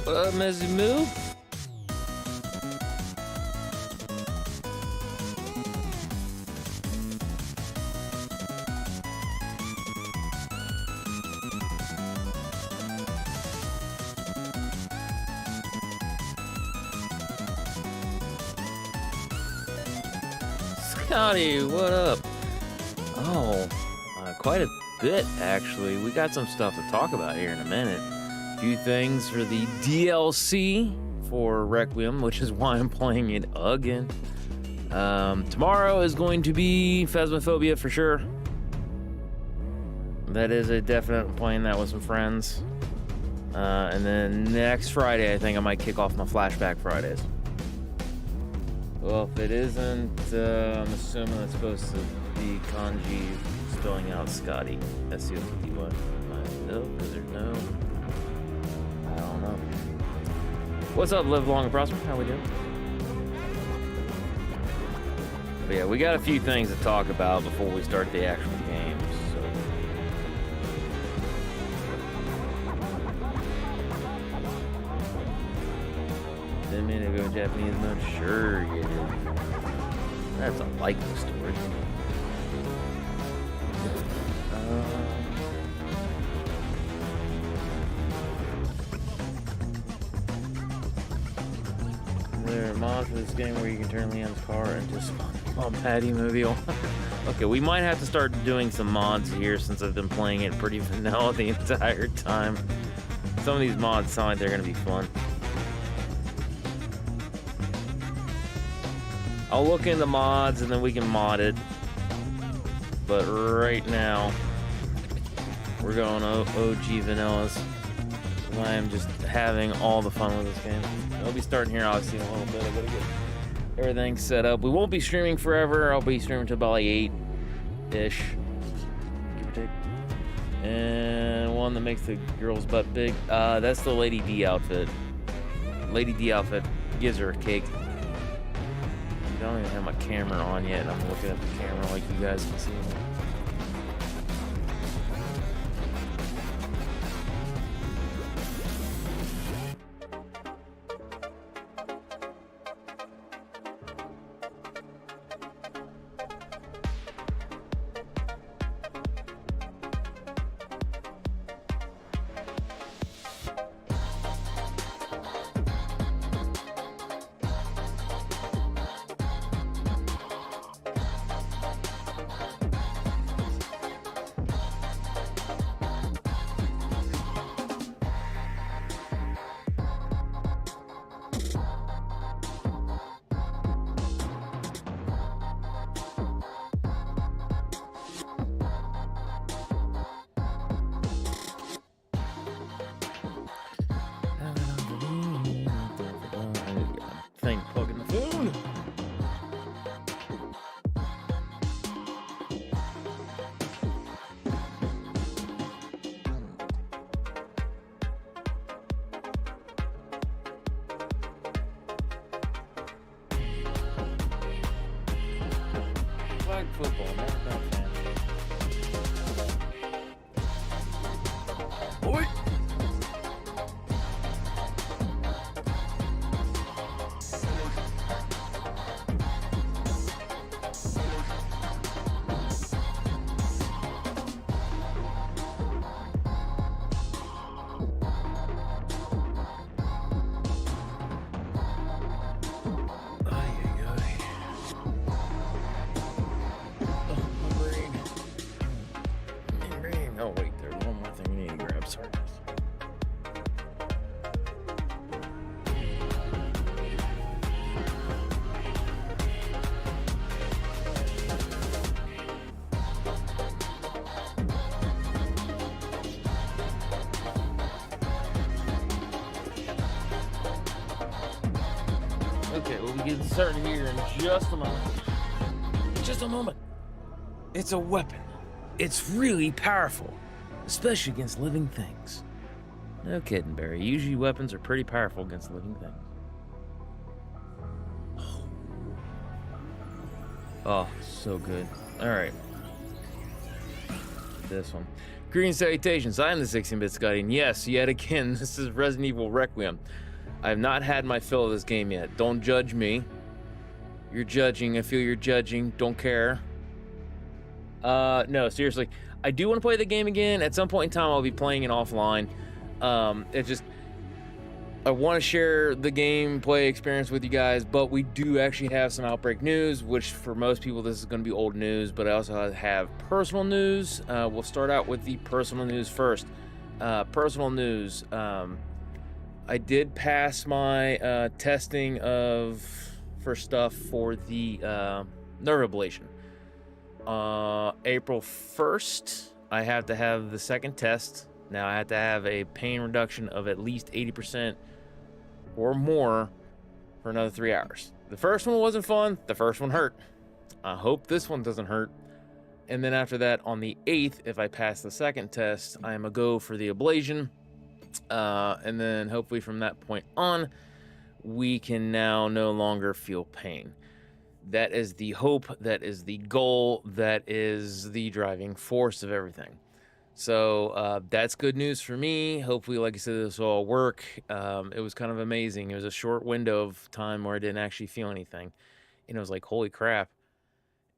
What up, Mezzy Moo? Scotty, what up? Oh, quite a bit, actually. We got some stuff to talk about here in a minute. A few things for the DLC for Requiem, which is why I'm playing it again. Tomorrow is going to be Phasmophobia for sure. That is a definite. I'm playing that with some friends. And then next Friday, I think I might kick off my Flashback Fridays. Well, if it isn't, I'm assuming it's supposed to be Kanji spelling out Scotty. S-C-O-T-T-Y. No, is there no? I don't know. What's up, Live Long and Prosper? How we doing? But yeah, we got a few things to talk about before we start the actual game. Didn't mean to go Japanese mode? Sure you did. That's a likely story. Is there a mod for this game where you can turn Leon's car into a Patty Mobile? Okay, we might have to start doing some mods here since I've been playing it pretty vanilla the entire time. Some of these mods sound like they're going to be fun. I'll look into mods and then we can mod it. But right now, we're going OG vanillas. I am just having all the fun with this game. I'll be starting here obviously in a little bit. I gotta get everything set up. We won't be streaming forever. I'll be streaming to about like 8-ish. Give or take. And one that makes the girl's butt big. That's the Lady D outfit. Lady D outfit gives her a cake. I don't even have my camera on yet, and I'm looking at the camera like you guys can see. Football, never been a fan. Oi! Oh wait, there's one more thing we need to grab. Sorry. Okay, we'll be getting started here in just a moment. Just a moment. It's a weapon. It's really powerful, especially against living things. No kidding, Barry. Usually weapons are pretty powerful against living things. Oh, so good. All right. this one. Greetings, salutations. I am the 16-bit Scotty, and yes, yet again, this is Resident Evil Requiem. I have not had my fill of this game yet. Don't judge me. You're judging. I feel you're judging. Don't care. No, seriously. I do want to play the game again. At some point in time, I'll be playing it offline. I want to share the gameplay experience with you guys, but we do actually have some Outbreak news, which for most people, this is going to be old news, but I also have personal news. We'll start out with the personal news first. Personal news. I did pass my testing for stuff for the nerve ablation. April 1st, I have to have the second test. Now I have to have a pain reduction of at least 80% or more for another 3 hours. The first one wasn't fun. The first one hurt. I hope this one doesn't hurt. And then after that, on the 8th, if I pass the second test, I am a go for the ablation. And then hopefully from that point on, we can now no longer feel pain. That is the hope. That is the goal. That is the driving force of everything. So that's good news for me. Hopefully, like I said, this will all work. It was kind of amazing. It was a short window of time where I didn't actually feel anything. And it was like, holy crap.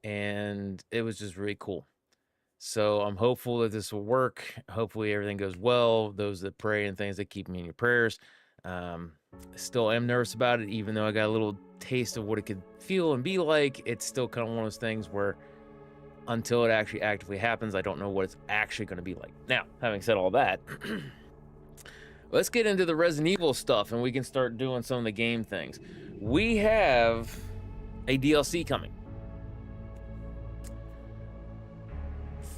And it was just really cool. So I'm hopeful that this will work. Hopefully everything goes well. Those that pray and things, that keep me in your prayers. Still am nervous about it, even though I got a little taste of what it could feel and be like. It's still kind of one of those things where until it actually actively happens, I don't know what it's actually going to be like. Now, having said all that, let's get into the Resident Evil stuff and we can start doing some of the game things. We have a DLC coming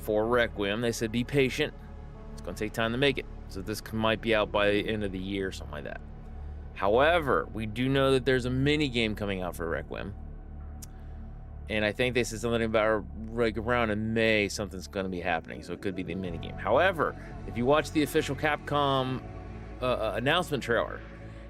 for Requiem. They said be patient. It's going to take time to make it. So this might be out by the end of the year or something like that. However, we do know that there's a mini game coming out for Requiem. And I think they said something about like around in May, something's going to be happening. So it could be the mini game. However, if you watch the official Capcom announcement trailer,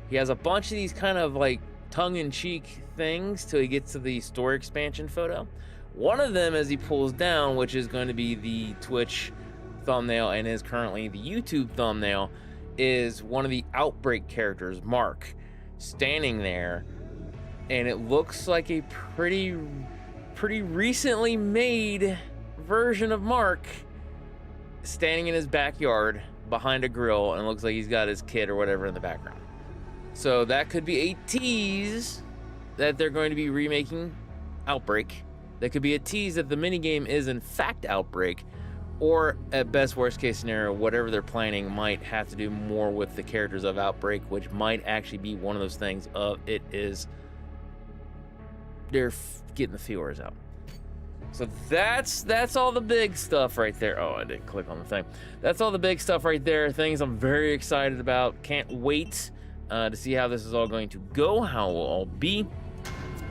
he has a bunch of these kind of like tongue-in-cheek things till he gets to the story expansion photo. One of them, as he pulls down, which is going to be the Twitch thumbnail and is currently the YouTube thumbnail, is one of the Outbreak characters, Mark, standing there. And it looks like a pretty recently made version of Mark standing in his backyard behind a grill, and it looks like he's got his kid or whatever in the background. So that could be a tease that they're going to be remaking Outbreak. That could be a tease that the minigame is in fact Outbreak, or at best worst case scenario, whatever they're planning might have to do more with the characters of Outbreak, which might actually be one of those things of it is they're getting the feelers out. So that's all the big stuff right there. Oh, I didn't click on the thing. That's all the big stuff right there. Things I'm very excited about. Can't wait to see how this is all going to go, how it will all be.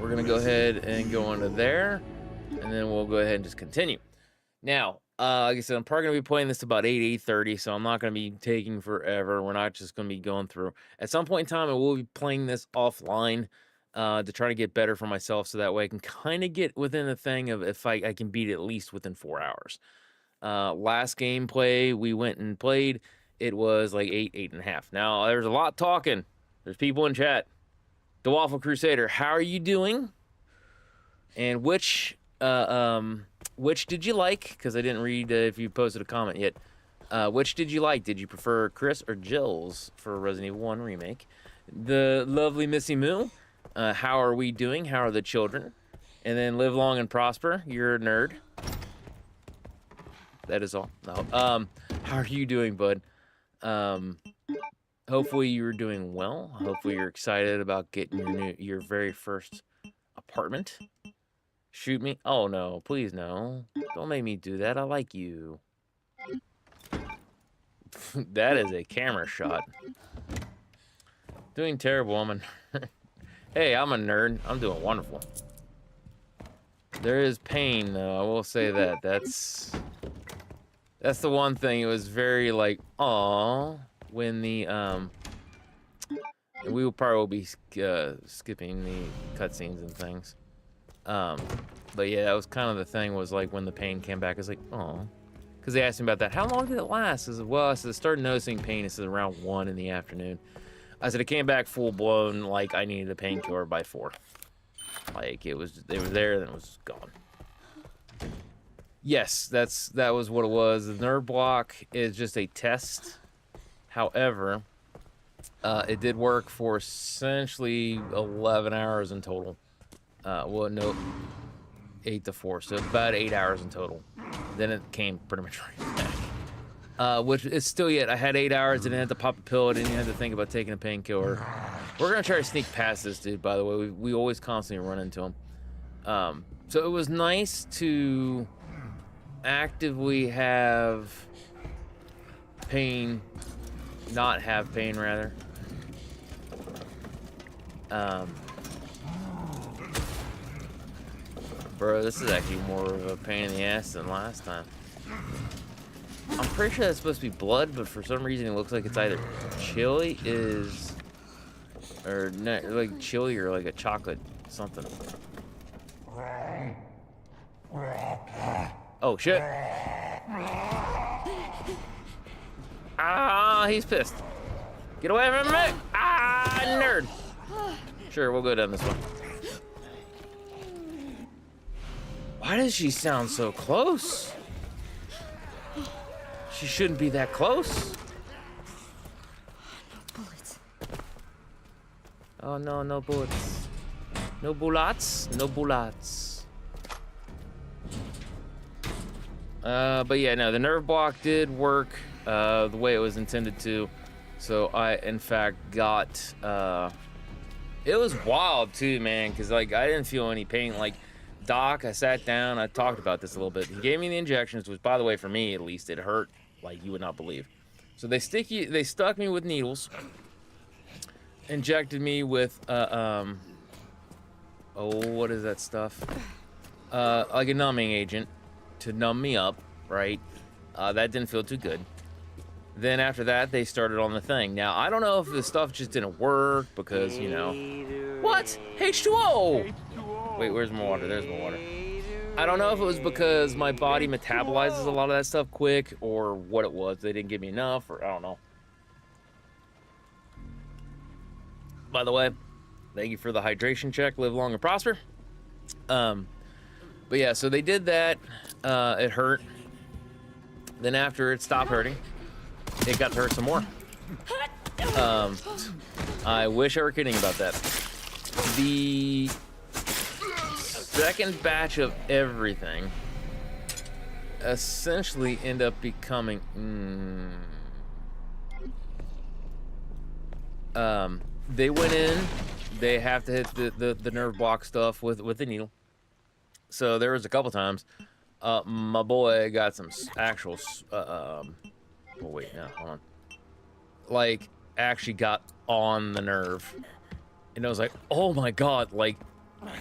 We're gonna go ahead and go into there, and then we'll go ahead and just continue. Now, like I said, I'm probably gonna be playing this about 8:30, so I'm not gonna be taking forever. We're not just gonna be going through. At some point in time, I will be playing this offline. To try to get better for myself, so that way I can kind of get within the thing of if I can beat it at least within 4 hours. Last gameplay we went and played, it was like 8.5. Now, there's a lot talking. There's people in chat. The Waffle Crusader, how are you doing? And which did you like? Because I didn't read if you posted a comment yet. Which did you like? Did you prefer Chris or Jill's for Resident Evil 1 Remake? The lovely Missy Moo, how are we doing? How are the children? And then live long and prosper. You're a nerd. That is all. No. How are you doing, bud? Hopefully you're doing well. Hopefully you're excited about getting your very first apartment. Shoot me. Oh no, please no. Don't make me do that. I like you. That is a camera shot. Doing terrible, I'm a nerd. Hey, I'm a nerd. I'm doing wonderful. There is pain, though. I will say that. That's the one thing. It was very like, aw, when the we will probably be skipping the cutscenes and things. But yeah, that was kind of the thing. Was like when the pain came back. I was like, aw. Because they asked me about that. How long did it last? I said, well, I said, I started noticing pain. It said around 1 in the afternoon. I said, it came back full blown, like I needed a painkiller by 4. Like it was, they were there, then it was gone. Yes, that was what it was. The nerve block is just a test. However, it did work for essentially 11 hours in total. Well, no, 8 to 4, so about 8 hours in total. Then it came pretty much right back. Which is still yet. I had 8 hours, didn't have to pop a pill, I didn't have to think about taking a painkiller. We're gonna try to sneak past this dude, by the way. We always constantly run into him. So it was nice to actively have pain, not have pain rather. Bro, this is actually more of a pain in the ass than last time. I'm pretty sure that's supposed to be blood, but for some reason it looks like it's either chili or not, like chili or like a chocolate something. Oh shit. Ah, he's pissed. Get away from me! Ah, nerd. Sure, we'll go down this one. Why does she sound so close? She shouldn't be that close. No bullets. Oh no, no bullets. No bullets, no bullets. But yeah, no, the nerve block did work the way it was intended to. So I, in fact, got, it was wild too, man, because like I didn't feel any pain. Like Doc, I sat down, I talked about this a little bit. He gave me the injections, which by the way, for me at least, it hurt like you would not believe. So they stuck me with needles, injected me with, oh, what is that stuff? Like a numbing agent to numb me up, right? That didn't feel too good. Then after that, they started on the thing. Now, I don't know if the stuff just didn't work because, you know... What? H2O! Wait, where's my water? There's my water. I don't know if it was because my body metabolizes a lot of that stuff quick or what it was. They didn't give me enough or I don't know. By the way, thank you for the hydration check. Live long and prosper. But yeah, so they did that. It hurt. Then after it stopped hurting, it got to hurt some more. I wish I were kidding about that. The second batch of everything essentially end up becoming they went in, they have to hit the nerve block stuff with the needle. So there was a couple times my boy got some actual oh wait, no, hold on, like actually got on the nerve, and I was like, oh my god, like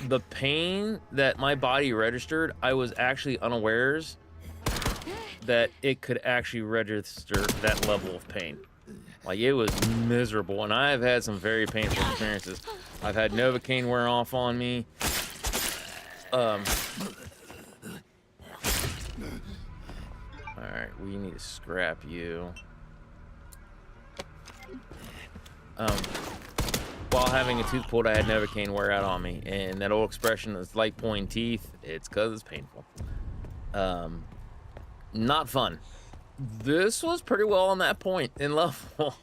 the pain that my body registered, I was actually unawares that it could actually register that level of pain. Like it was miserable, and I've had some very painful experiences. I've had Novocaine wear off on me. Alright, we need to scrap you. While having a tooth pulled, I had Novocaine wear out on me, and that old expression is like pulling teeth. It's because it's painful. Not fun. This was pretty well on that point in level,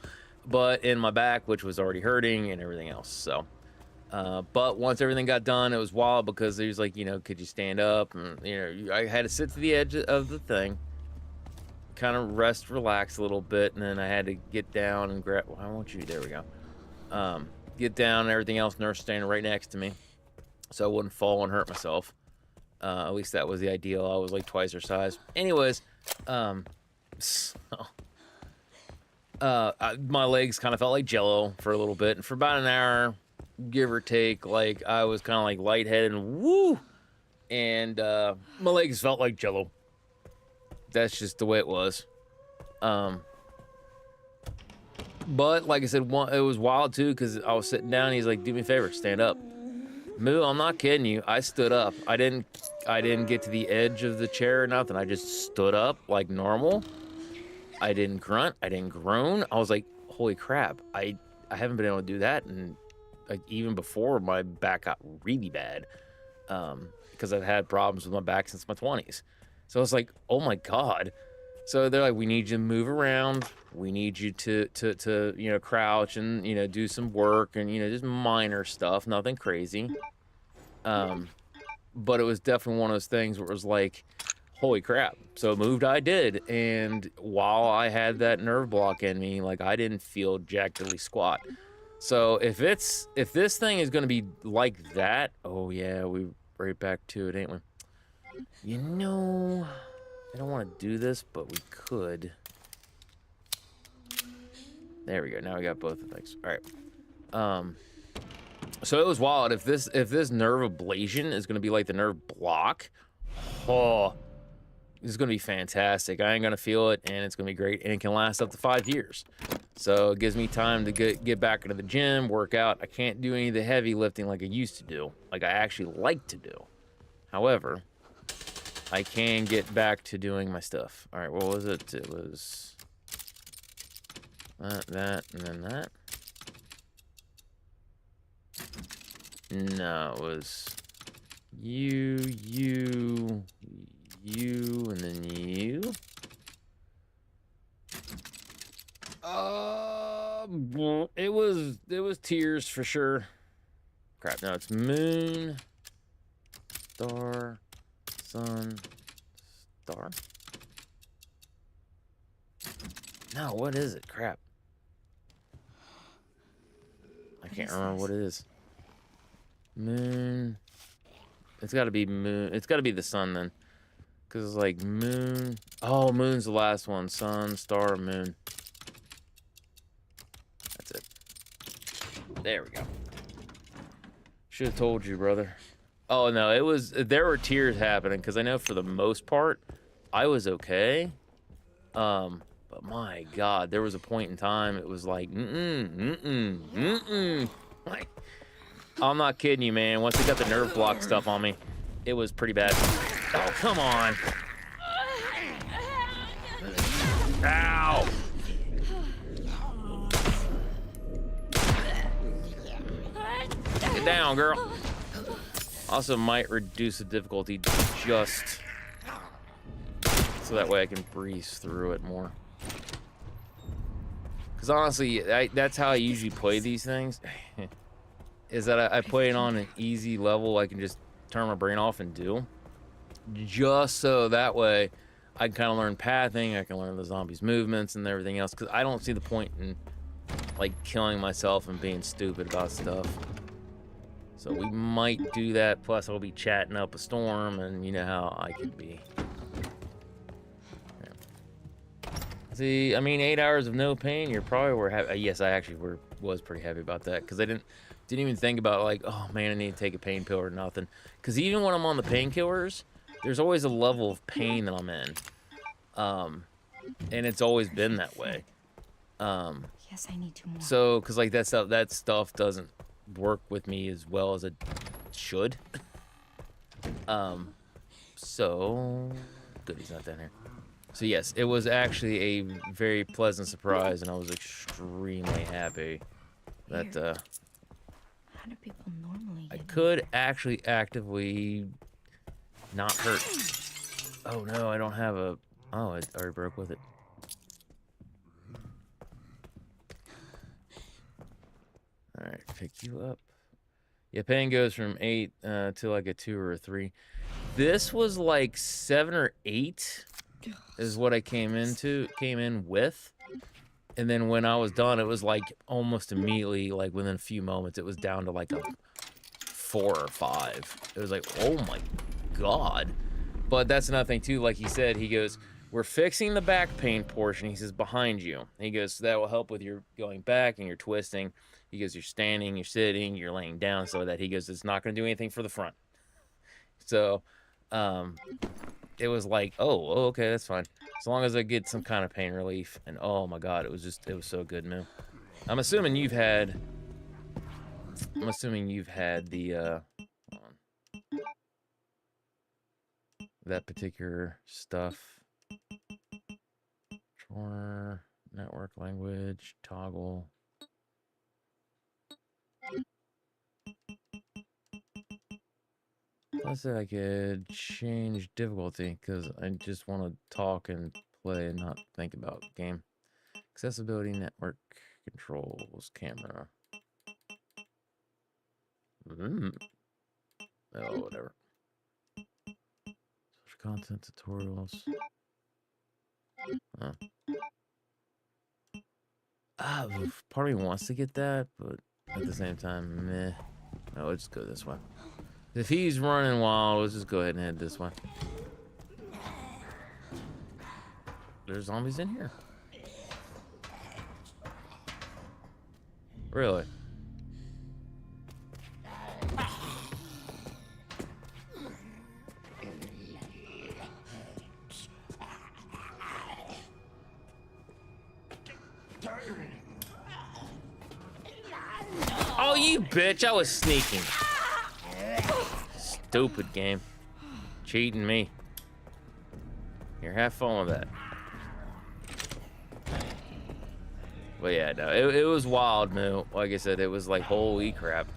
but in my back, which was already hurting and everything else. So, but once everything got done, it was wild because he was like, you know, could you stand up? And, you know, I had to sit to the edge of the thing, kind of rest, relax a little bit, and then I had to get down and grab, well, I want you, there we go. Get down and everything else, nurse standing right next to me, so I wouldn't fall and hurt myself. At least that was the ideal. I was like twice her size. Anyways, my legs kind of felt like jello for a little bit, and for about an hour, give or take, like I was kind of like lightheaded and woo, and my legs felt like jello. That's just the way it was. But like I said, it was wild too because I was sitting down and he's like, do me a favor, stand up. Moo, I'm not kidding you. I stood up. I didn't get to the edge of the chair or nothing. I just stood up like normal. I didn't grunt. I didn't groan. I was like, holy crap. I haven't been able to do that, and like even before my back got really bad. Because I've had problems with my back since my 20s. So I was like, oh my God. So they're like, we need you to move around. We need you to you know, crouch and, you know, do some work and, you know, just minor stuff, nothing crazy. But it was definitely one of those things where it was like, holy crap. So moved I did. And while I had that nerve block in me, like I didn't feel jack diddly squat. So if this thing is going to be like that, oh yeah, we right back to it, ain't we? You know, I don't want to do this, but we could. There we go. Now we got both effects. All right. So it was wild. If this nerve ablation is going to be like the nerve block, oh, this is going to be fantastic. I ain't going to feel it, and it's going to be great, and it can last up to 5 years. So it gives me time to get back into the gym, work out. I can't do any of the heavy lifting like I used to do, like I actually like to do. However, I can get back to doing my stuff. All right, what was it? It was that, and then that. No, it was you, and then you. It was tears for sure. Crap, no, it's moon, star, sun, star. No, what is it? Crap. I can't remember what it is. Moon. It's got to be moon. It's got to be the sun then. Because it's like moon. Oh, moon's the last one. Sun, star, moon. That's it. There we go. Should have told you, brother. Oh, no, it was... There were tears happening, because I know for the most part, I was okay. But my God, there was a point in time, it was like, Like, I'm not kidding you, man. Once they got the nerve block stuff on me, it was pretty bad. Oh, come on. Ow. Get down, girl. Also might reduce the difficulty just so that way I can breeze through it more. Because honestly, that's how I usually play these things. Is that I play it on an easy level I can just turn my brain off and do. Just so that way I can kind of learn pathing, I can learn the zombies' movements and everything else. Because I don't see the point in like killing myself and being stupid about stuff. So we might do that. Plus I'll be chatting up a storm, and you know how I could be. See, I mean, 8 hours of no pain, you're probably were happy. Yes, I actually was pretty happy about that, because I didn't even think about like, oh man, I need to take a pain pill or nothing. Because even when I'm on the painkillers, there's always a level of pain that I'm in, and it's always been that way. Yes, I need 2 more. So, because like that stuff doesn't work with me as well as it should. So good, he's not down here. So yes, it was actually a very pleasant surprise, and I was extremely happy that how do people normally I could actually actively not hurt. Oh no, I don't have a... Oh, I already broke with it. Alright, pick you up. Yeah, pain goes from 8 to like a 2 or a 3. This was like 7 or 8 is what I came in with. And then when I was done, it was like almost immediately, like within a few moments, it was down to like a 4 or 5. It was like, oh my God. But that's another thing too, like he said, he goes, we're fixing the back pain portion. He says, behind you. And he goes, that will help with your going back and your twisting. He goes, you're standing, you're sitting, you're laying down, so that he goes, it's not going to do anything for the front. So, it was like, oh, okay, that's fine. As long as I get some kind of pain relief. And oh my God, it was so good, man. I'm assuming you've had the that particular stuff. Drawer, network language, toggle. I said I could change difficulty because I just want to talk and play and not think about game. Accessibility, network controls, camera. Oh, whatever. Social content tutorials. Part of me wants to get that, but at the same time, meh. No, let's just go this way. If he's running wild, let's just go ahead and head this way. There's zombies in here. Really? Oh, you bitch! I was sneaking. Stupid game. Cheating me. Here, have fun with that. But yeah, no, it was wild, man. Like I said, it was like, holy crap.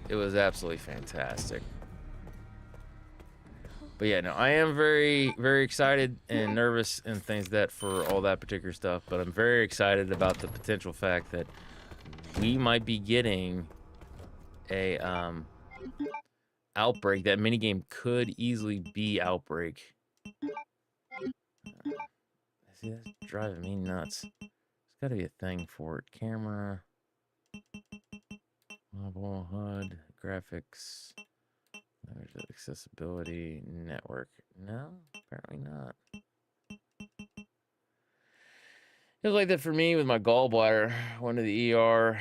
It was absolutely fantastic. But yeah, no, I am very, very excited and nervous and things that for all that particular stuff. But I'm very excited about the potential fact that we might be getting a Outbreak. That minigame could easily be Outbreak. See, that's driving me nuts. There's got to be a thing for it. Camera, mobile, HUD, graphics, there's accessibility, network. No, apparently not. It was like that for me with my gallbladder. Went to the ER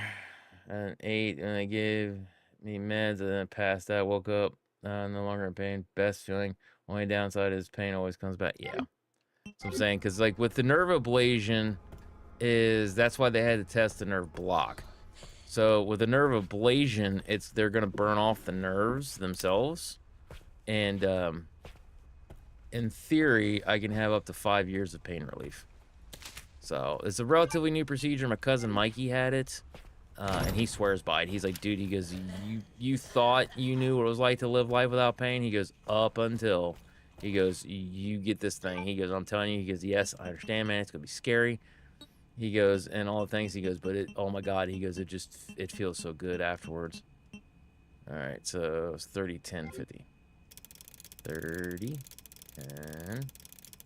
at 8, and they gave me meds, and then I passed out. Woke up, no longer in pain. Best feeling. Only downside is pain always comes back. Yeah. So I'm saying, because like with the nerve ablation, that's why they had to test the nerve block. So with the nerve ablation, they're gonna burn off the nerves themselves, and in theory, I can have up to 5 years of pain relief. So it's a relatively new procedure. My cousin Mikey had it, and he swears by it. He's like, dude, he goes, you thought you knew what it was like to live life without pain? He goes, up until. He goes, you get this thing. He goes, I'm telling you. He goes, yes, I understand, man. It's going to be scary. He goes, and all the things. He goes, but oh my God. He goes, it feels so good afterwards. All right, so it's 30, 10, 50. 30, 10.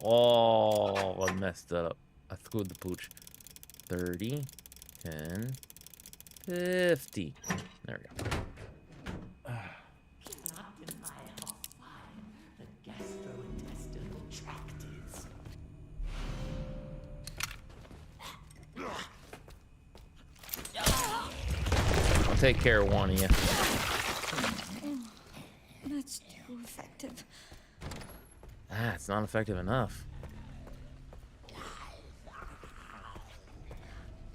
Oh, I messed that up. I screwed the pooch. 30, 10, 50. There we go. I'll take care of one of you. That's too effective. It's not effective enough.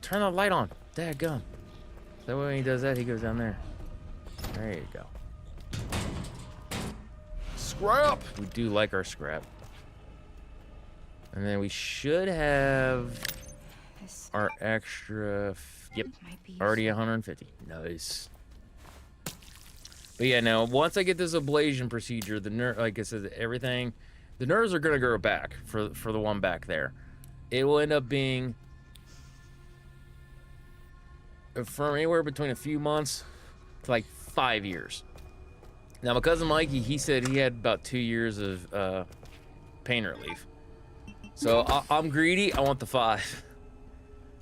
Turn the light on. Dadgum. That way when he does that, he goes down there. There you go. Scrap! We do like our scrap. And then we should have our extra... Yep, already 150. Nice. But yeah, now, once I get this ablation procedure, the nerve, like I said, everything... The nerves are going to grow back for the one back there. It will end up being... from anywhere between a few months to like 5 years. Now, my cousin Mikey, he said he had about 2 years of pain relief. So I'm greedy. I want the 5.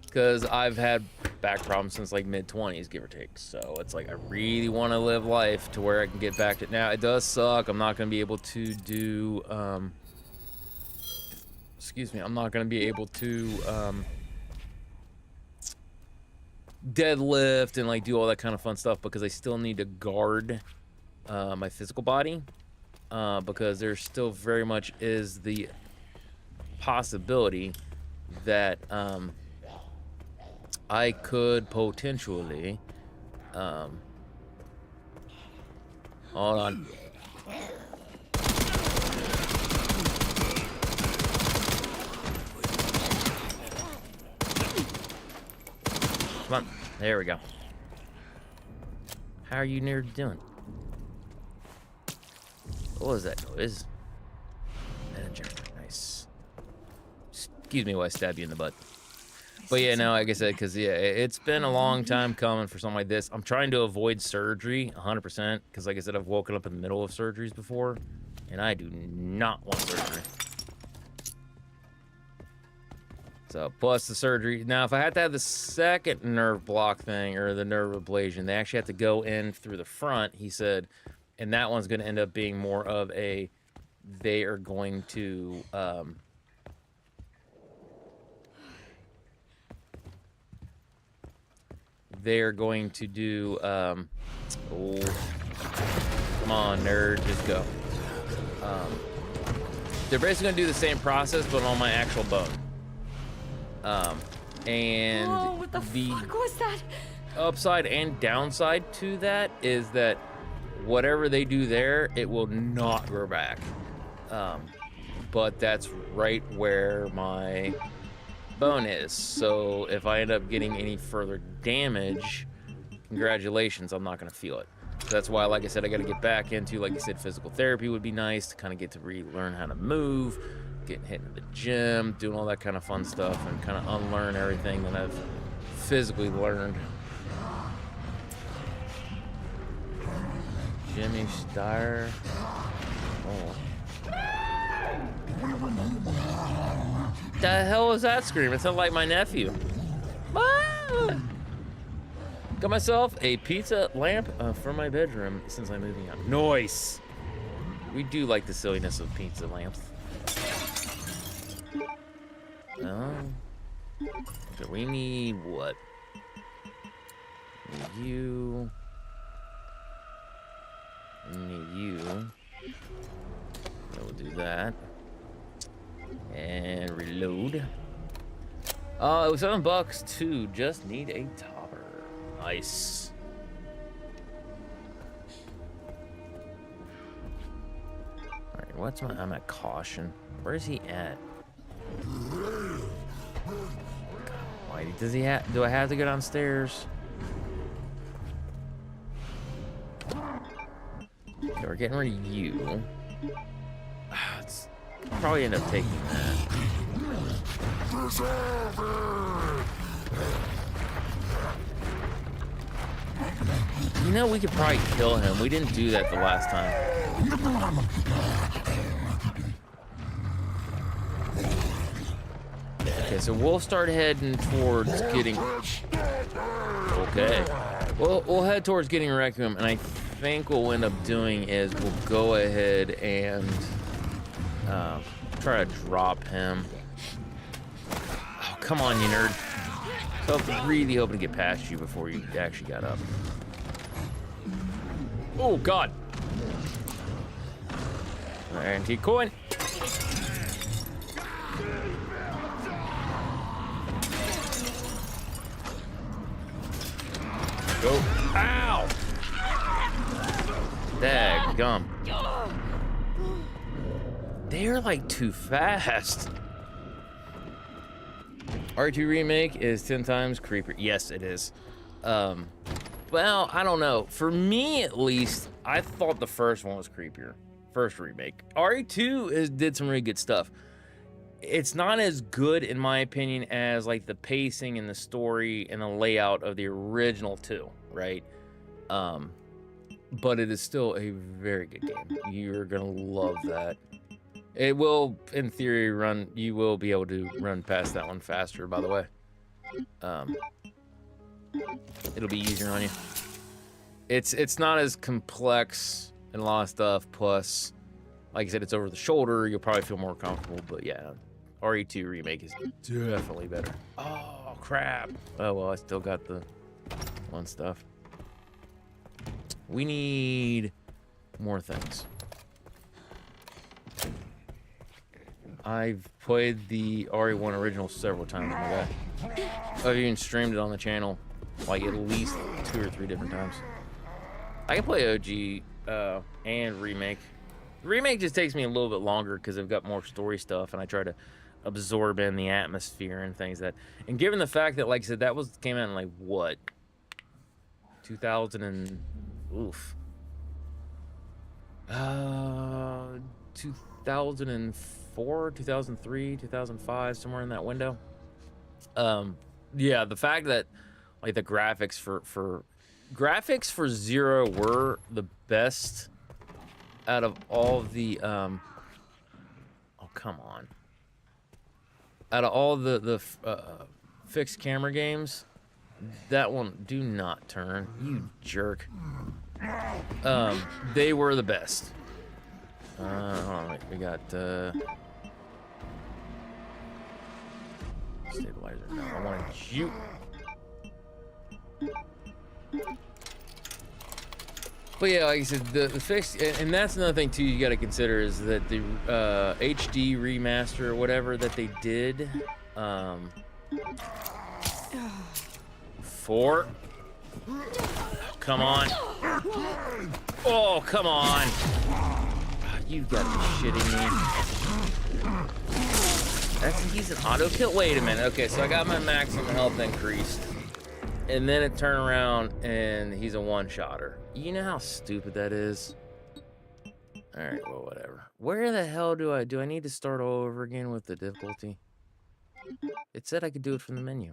Because I've had back problems since like mid-20s, give or take. So it's like I really want to live life to where I can get back to... Now, it does suck. I'm not going to be able to do... excuse me. I'm not going to be able to... deadlift and like do all that kind of fun stuff because I still need to guard my physical body because there still very much is the possibility that I could potentially hold on. Come on. There we go. How are you nerds doing? What was that noise? Nice. Excuse me while I stab you in the butt. But yeah, no, like I said, because yeah, it's been a long time coming for something like this. I'm trying to avoid surgery 100%, because like I said, I've woken up in the middle of surgeries before, and I do not want surgery. So, plus the surgery. Now, if I had to have the second nerve block thing, or the nerve ablation, they actually have to go in through the front, he said, and that one's going to end up being more of a, they are going to, they're going to do, oh, come on, nerd, just go. They're basically going to do the same process, but on my actual bone. And Whoa, what the fuck was that? upside and downside to that is that whatever they do there, it will not grow back. But that's right where my bone is. So if I end up getting any further damage, congratulations, I'm not going to feel it. So that's why, like I said, I got to get back into, like you said, physical therapy would be nice to kind of get to relearn how to move, getting hit in the gym, doing all that kind of fun stuff, and kind of unlearn everything that I've physically learned. Jimmy Steyer. Oh. The hell was that scream? It sounded like my nephew. Ah! Got myself a pizza lamp for my bedroom since I'm moving out. Nice. We do like the silliness of pizza lamps. Oh. So we need what? We need you. We need you. So we'll do that. And reload. It was $7 too. Just need a topper. Nice. Alright, what's my... I'm at caution. Where is he at? Why does he have... Do I have to go downstairs? Okay, we're getting rid of you. It's probably end up taking that. You know, we could probably kill him. We didn't do that the last time. Okay, so we'll start heading towards getting... Okay. We'll head towards getting Requiem, and I think what we'll end up doing is we'll go ahead and try to drop him. Oh, come on, you nerd. So I'm really hoping to get past you before you actually got up. Oh, God. Antique coin. Go. Ow! Daggum. They're like too fast. R2 Remake is 10 times creepier. Yes, it is. Well, I don't know. For me, at least, I thought the first one was creepier. First remake. RE2 did some really good stuff. It's not as good, in my opinion, as like the pacing and the story and the layout of the original 2, right? But it is still a very good game. You're gonna love that. It will, in theory, run. You will be able to run past that one faster, by the way. It'll be easier on you. It's not as complex and a lot of stuff. Plus, like I said, it's over the shoulder. You'll probably feel more comfortable. But yeah, RE2 Remake is definitely better. Oh crap! Oh well, I still got the one stuff. We need more things. I've played the RE1 original several times, my guy. I've even streamed it on the channel, like at least 2 or 3 different times. I can play OG and Remake. The Remake just takes me a little bit longer because I've got more story stuff, and I try to absorb in the atmosphere and things that. And given the fact that, like I said, that came out in like what, 2000 and oof, 2004, 2003, 2005, somewhere in that window. Yeah, the fact that like the graphics for Zero were the best out of all the oh come on, out of all the fixed camera games, that one, do not turn, you jerk. They were the best. Hold on, wait, we got stabilizer. No, I want to you. But yeah, like I said, the fixed, and that's another thing too you got to consider is that the HD remaster or whatever that they did, come on, oh come on, you've got to be shitting me. He's an auto kill. Wait a minute. Okay, so I got my maximum health increased, and then it turned around and he's a one-shotter. You know how stupid that is? Alright, well, whatever. Where the hell do I need to start all over again with the difficulty? It said I could do it from the menu.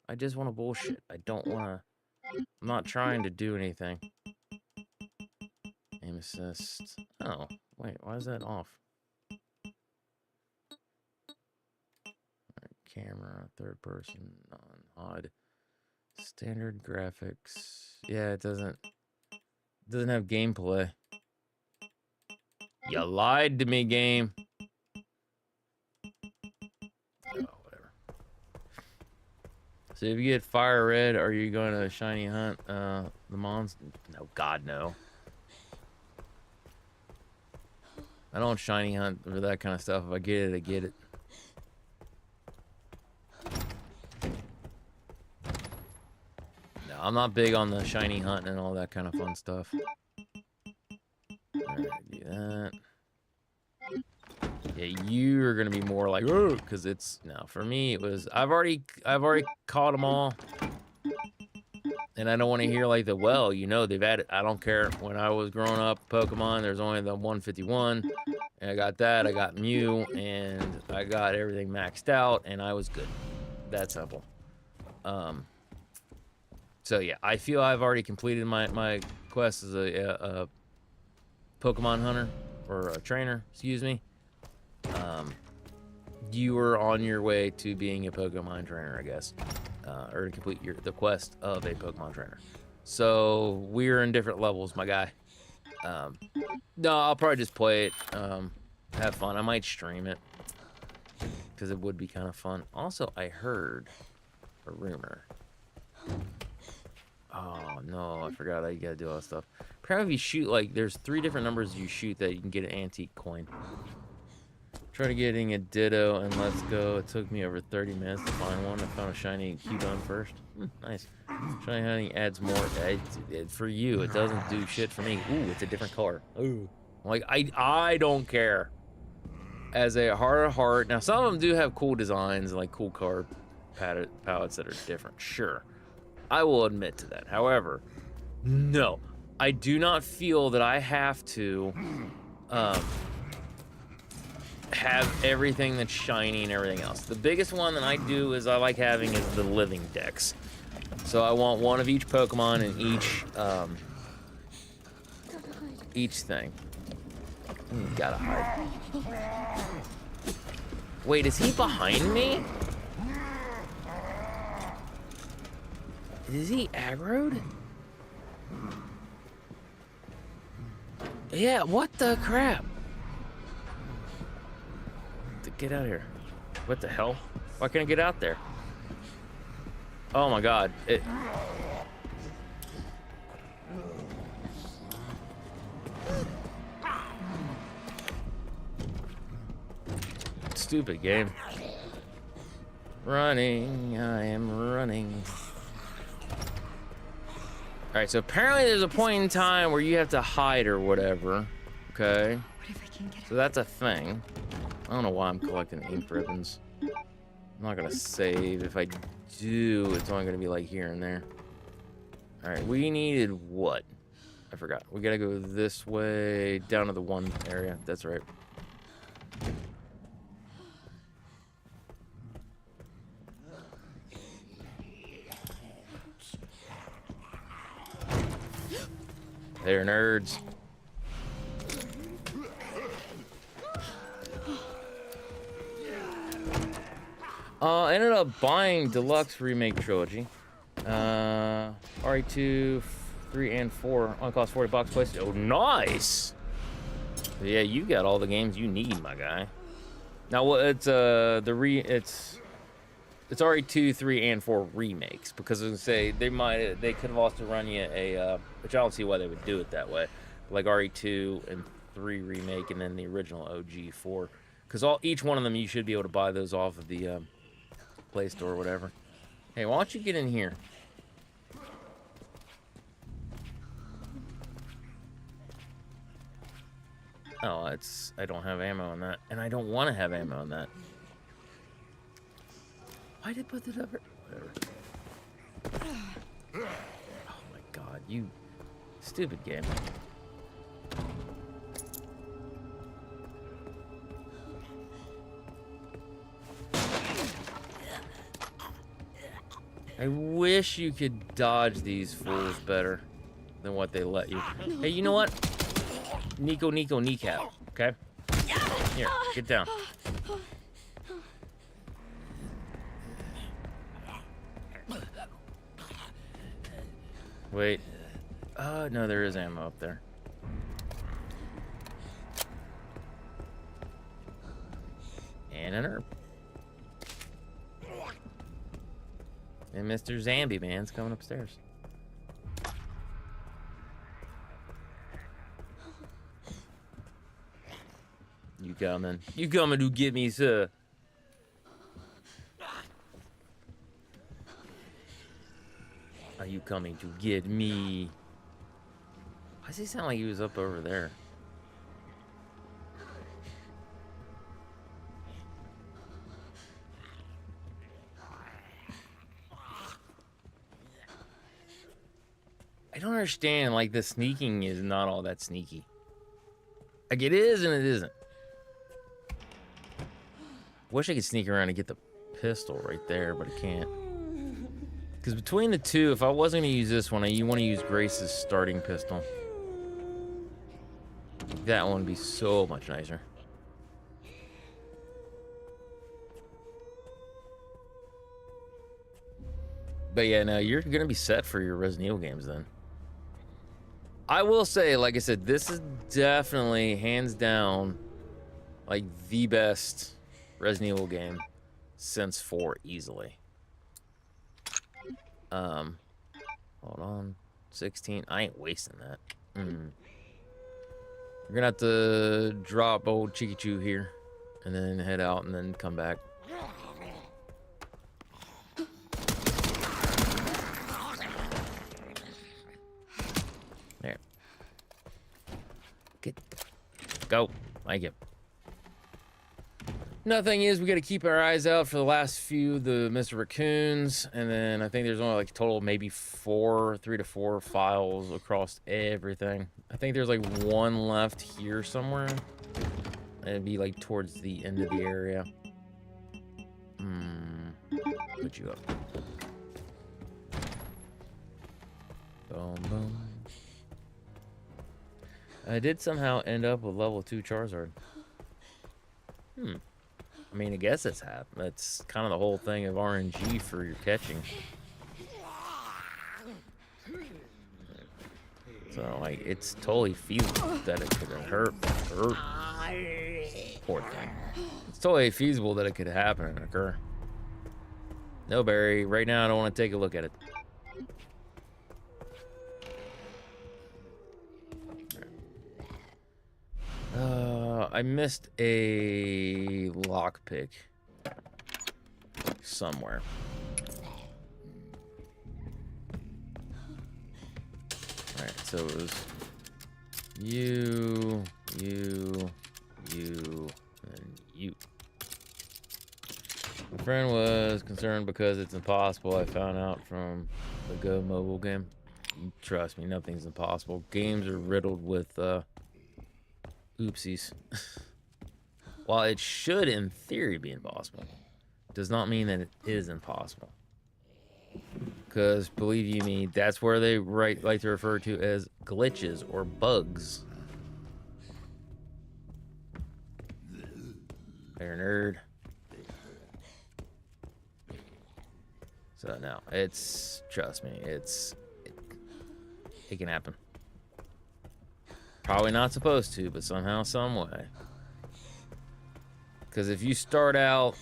I just want to bullshit. I don't want to... I'm not trying to do anything. Aim assist. Oh, wait, why is that off? Alright, camera, third person, non-HUD. Standard graphics. Yeah, it doesn't have gameplay. You lied to me, game. Oh, whatever. So if you get fire red, are you going to shiny hunt the monster? No, God, no. I don't shiny hunt for that kind of stuff. If I get it, I get it. I'm not big on the shiny hunt and all that kind of fun stuff. Alright, do that. Yeah, you're gonna be more like, oh, because it's no. For me, it was I've already caught them all, and I don't want to hear like the well, you know, they've added. I don't care. When I was growing up, Pokemon, there's only the 151, and I got that. I got Mew, and I got everything maxed out, and I was good. That simple. So yeah, I feel I've already completed my quest as a Pokemon hunter, or a trainer, excuse me. You are on your way to being a Pokemon trainer, I guess, or to complete the quest of a Pokemon trainer. So we're in different levels, my guy. No, I'll probably just play it, have fun. I might stream it because it would be kind of fun. Also, I heard a rumor. Oh no, I forgot how you gotta do all that stuff. Apparently if you shoot, like, there's 3 different numbers you shoot that you can get an antique coin. Try getting a Ditto and let's go. It took me over 30 minutes to find one. I found a shiny Cubone first. Nice. Shiny hunting adds more. For you, it doesn't do shit for me. Ooh, it's a different color. Ooh. Like, I don't care. As a heart of heart, now some of them do have cool designs, like cool card palettes that are different. Sure. I will admit to that. However, no, I do not feel that I have to have everything that's shiny and everything else. The biggest one that I do is I like having is the living decks. So I want one of each Pokemon in each thing. Gotta hide. Wait, is he behind me? Is he aggroed? Yeah, what the crap? Get out of here. What the hell? Why can't I get out there? Oh my god. Stupid game. Running, I am running. Alright, so apparently there's a point in time where you have to hide or whatever. Okay. What if I can get So that's a thing. I don't know why I'm collecting ink ribbons. I'm not gonna save. If I do, it's only gonna be like here and there. Alright, we needed what? I forgot. We gotta go this way, down to the one area. That's right. They're nerds. I ended up buying Deluxe Remake Trilogy. RE2, 3, and 4 only cost $40 plus. Oh, nice! Yeah, you got all the games you need, my guy. Now, what it's it's RE2, 3, and 4 remakes, because I was gonna say they could have also run you a which I don't see why they would do it that way, like RE2 and 3 remake, and then the original OG 4, because each one of them you should be able to buy those off of the Play Store or whatever. Hey, why don't you get in here? Oh, I don't have ammo on that, and I don't want to have ammo on that. Why did I put it up? Whatever. Oh my god, you stupid game. I wish you could dodge these fools better than what they let you. Hey, you know what? Nico kneecap, okay? Here, get down. Wait. No, there is ammo up there. And an herb. And Mr. Zambi Man's coming upstairs. You coming? You coming to get me, sir? Are you coming to get me? Why does he sound like he was up over there? I don't understand, like, the sneaking is not all that sneaky. Like, it is and it isn't. Wish I could sneak around and get the pistol right there, but I can't. Because between the two, if I wasn't going to use this one, you want to use Grace's starting pistol. That one would be so much nicer. But yeah, no, you're going to be set for your Resident Evil games then. I will say, like I said, this is definitely, hands down, like the best Resident Evil game since 4 easily. Hold on. 16. I ain't wasting that. We're gonna have to drop old Cheeky Choo here and then head out and then come back. There. Get. Go. Thank you. Nothing is, we got to keep our eyes out for the last few, the Mr. Raccoons, and then I think there's only like a total of maybe 3 to 4 files across everything. I think there's like one left here somewhere. It'd be like towards the end of the area. Put you up. Boom, boom. I did somehow end up with level 2 Charizard. I mean, I guess that's kind of the whole thing of RNG for your catching. So, like, it's totally feasible that it could hurt. Poor thing. It's totally feasible that it could happen and occur. No, Barry. Right now, I don't want to take a look at it. I missed a lockpick somewhere. Alright, so it was you, you, and you. My friend was concerned because it's impossible. I found out from the Go mobile game. Trust me, nothing's impossible. Games are riddled with oopsies. While it should, in theory, be impossible, does not mean that it is impossible. Because, believe you me, that's where they like to refer to as glitches or bugs. There, nerd. So, no, it's, trust me, it can happen. Probably not supposed to, but somehow, some way. Because if you start out,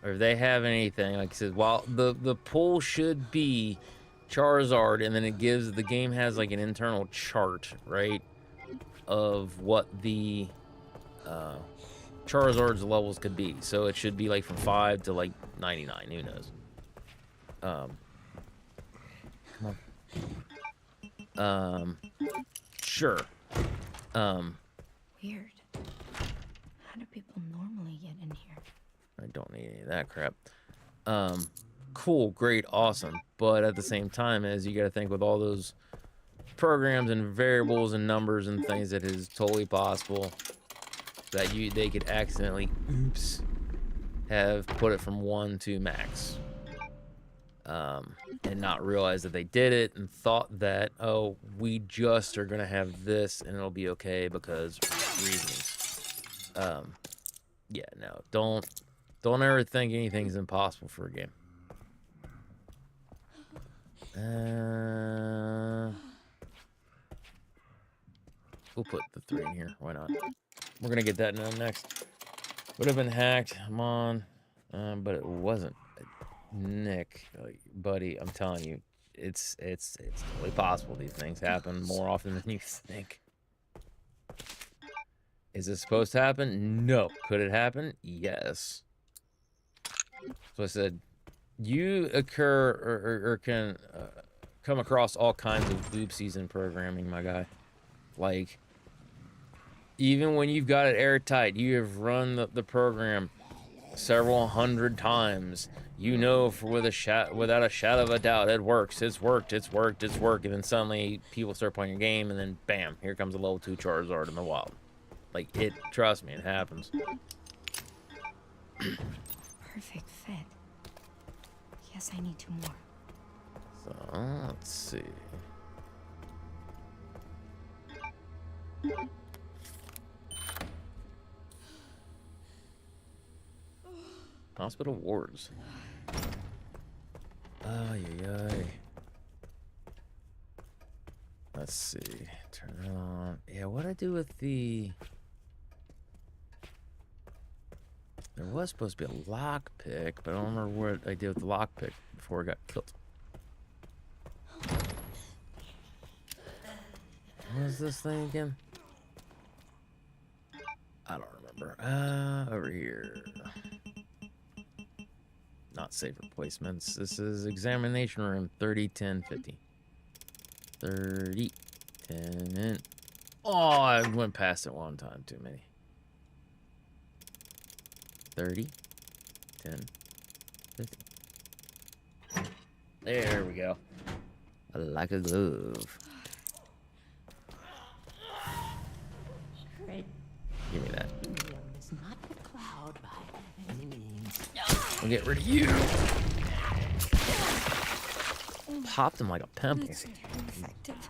or if they have anything, like I said, while the pool should be Charizard, and then it gives, the game has like an internal chart, right, of what the Charizard's levels could be. So it should be like from 5 to like 99, who knows. Come on. Sure. Weird. How do people normally get in here? I don't need any of that crap. Cool, great, awesome. But at the same time, as you got to think with all those programs and variables and numbers and things, that is totally possible that they could accidentally, oops, have put it from 1 to max. And not realize that they did it and thought that, oh, we just are gonna have this and it'll be okay because reasons. Yeah, no, don't ever think anything's impossible for a game. We'll put the 3 in here. Why not? We're gonna get that done next. Would have been hacked. I'm on, but it wasn't. Nick, buddy, I'm telling you, it's totally possible. These things happen more often than you think. Is it supposed to happen? No. Could it happen? Yes. So I said, you occur or can come across all kinds of oopsies in programming, my guy. Like, even when you've got it airtight, you have run the program several hundred times. You know, without a shadow of a doubt, it works. It's worked. And then suddenly people start playing your game, and then bam, here comes a level 2 Charizard in the wild. Like, trust me, it happens. Perfect fit. Yes, I need 2 more. So, let's see. Hospital wards. Ay. Let's see. Turn it on. Yeah, what'd I do with the... There was supposed to be a lockpick, but I don't remember what I did with the lockpick before I got killed. What is this thing again? I don't remember. Over here. Not safe replacements. This is examination room 30, 10, 50. 30, 10. Oh, I went past it one time too many. 30, 10, 50. There we go. Like a glove. Give me that. I'll get rid of you. Popped him like a pimple. That's very effective.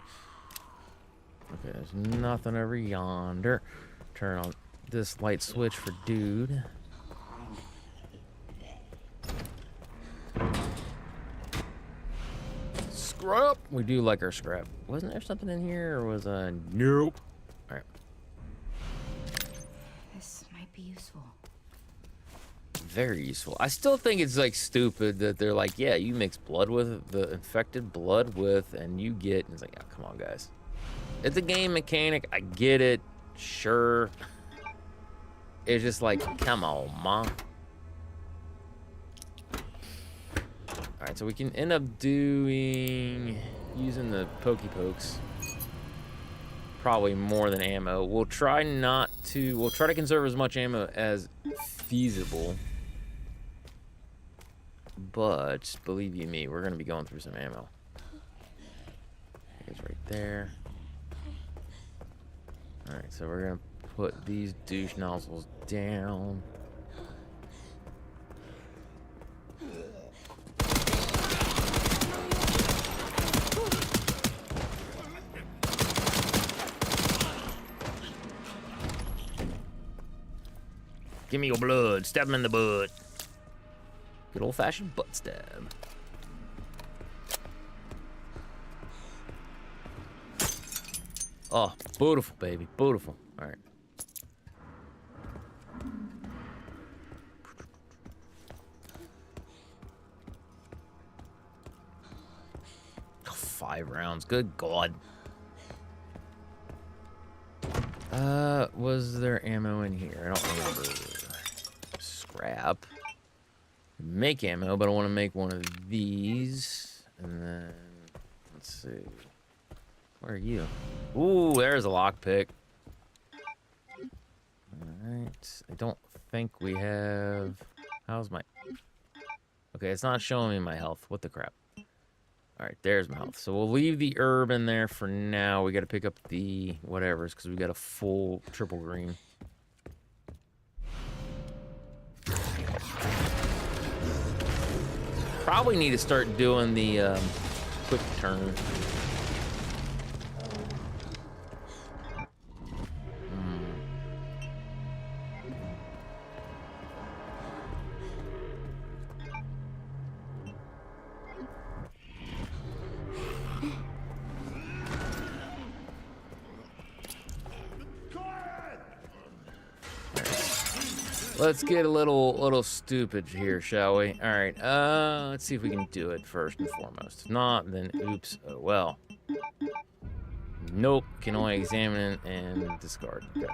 Okay, there's nothing over yonder. Turn on this light switch for dude. Scrap. We do like our scrap. Wasn't there something in here, or was nope? All right. This might be useful. Very useful. I still think it's like stupid that they're like, yeah, you mix blood with the infected blood with, and you get. And it's like, oh, come on, guys. It's a game mechanic. I get it. Sure. It's just like, come on, mom. All right, so we can end up using the Pokey Pokes. probably more than ammo. We'll try to conserve as much ammo as feasible. But believe you me, we're gonna be going through some ammo. It's right there. Alright, so we're gonna put these douche nozzles down. Give me your blood. Stab him in the butt. Good old-fashioned butt stab. Oh, beautiful, baby. Beautiful. All right. Oh, 5 rounds. Good God. Was there ammo in here? I don't remember. Scrap. Make ammo, but I want to make one of these. And then, let's see. Where are you? Ooh, there's a lockpick. Alright. I don't think we have... How's my... Okay, it's not showing me my health. What the crap? Alright, there's my health. So we'll leave the herb in there for now. We gotta pick up the whatevers, because we got a full triple green. Probably need to start doing the quick turn. Let's get a little stupid here, shall we? All right, let's see if we can do it first and foremost. If not, then oops, oh well. Nope, can only examine it and discard. Okay.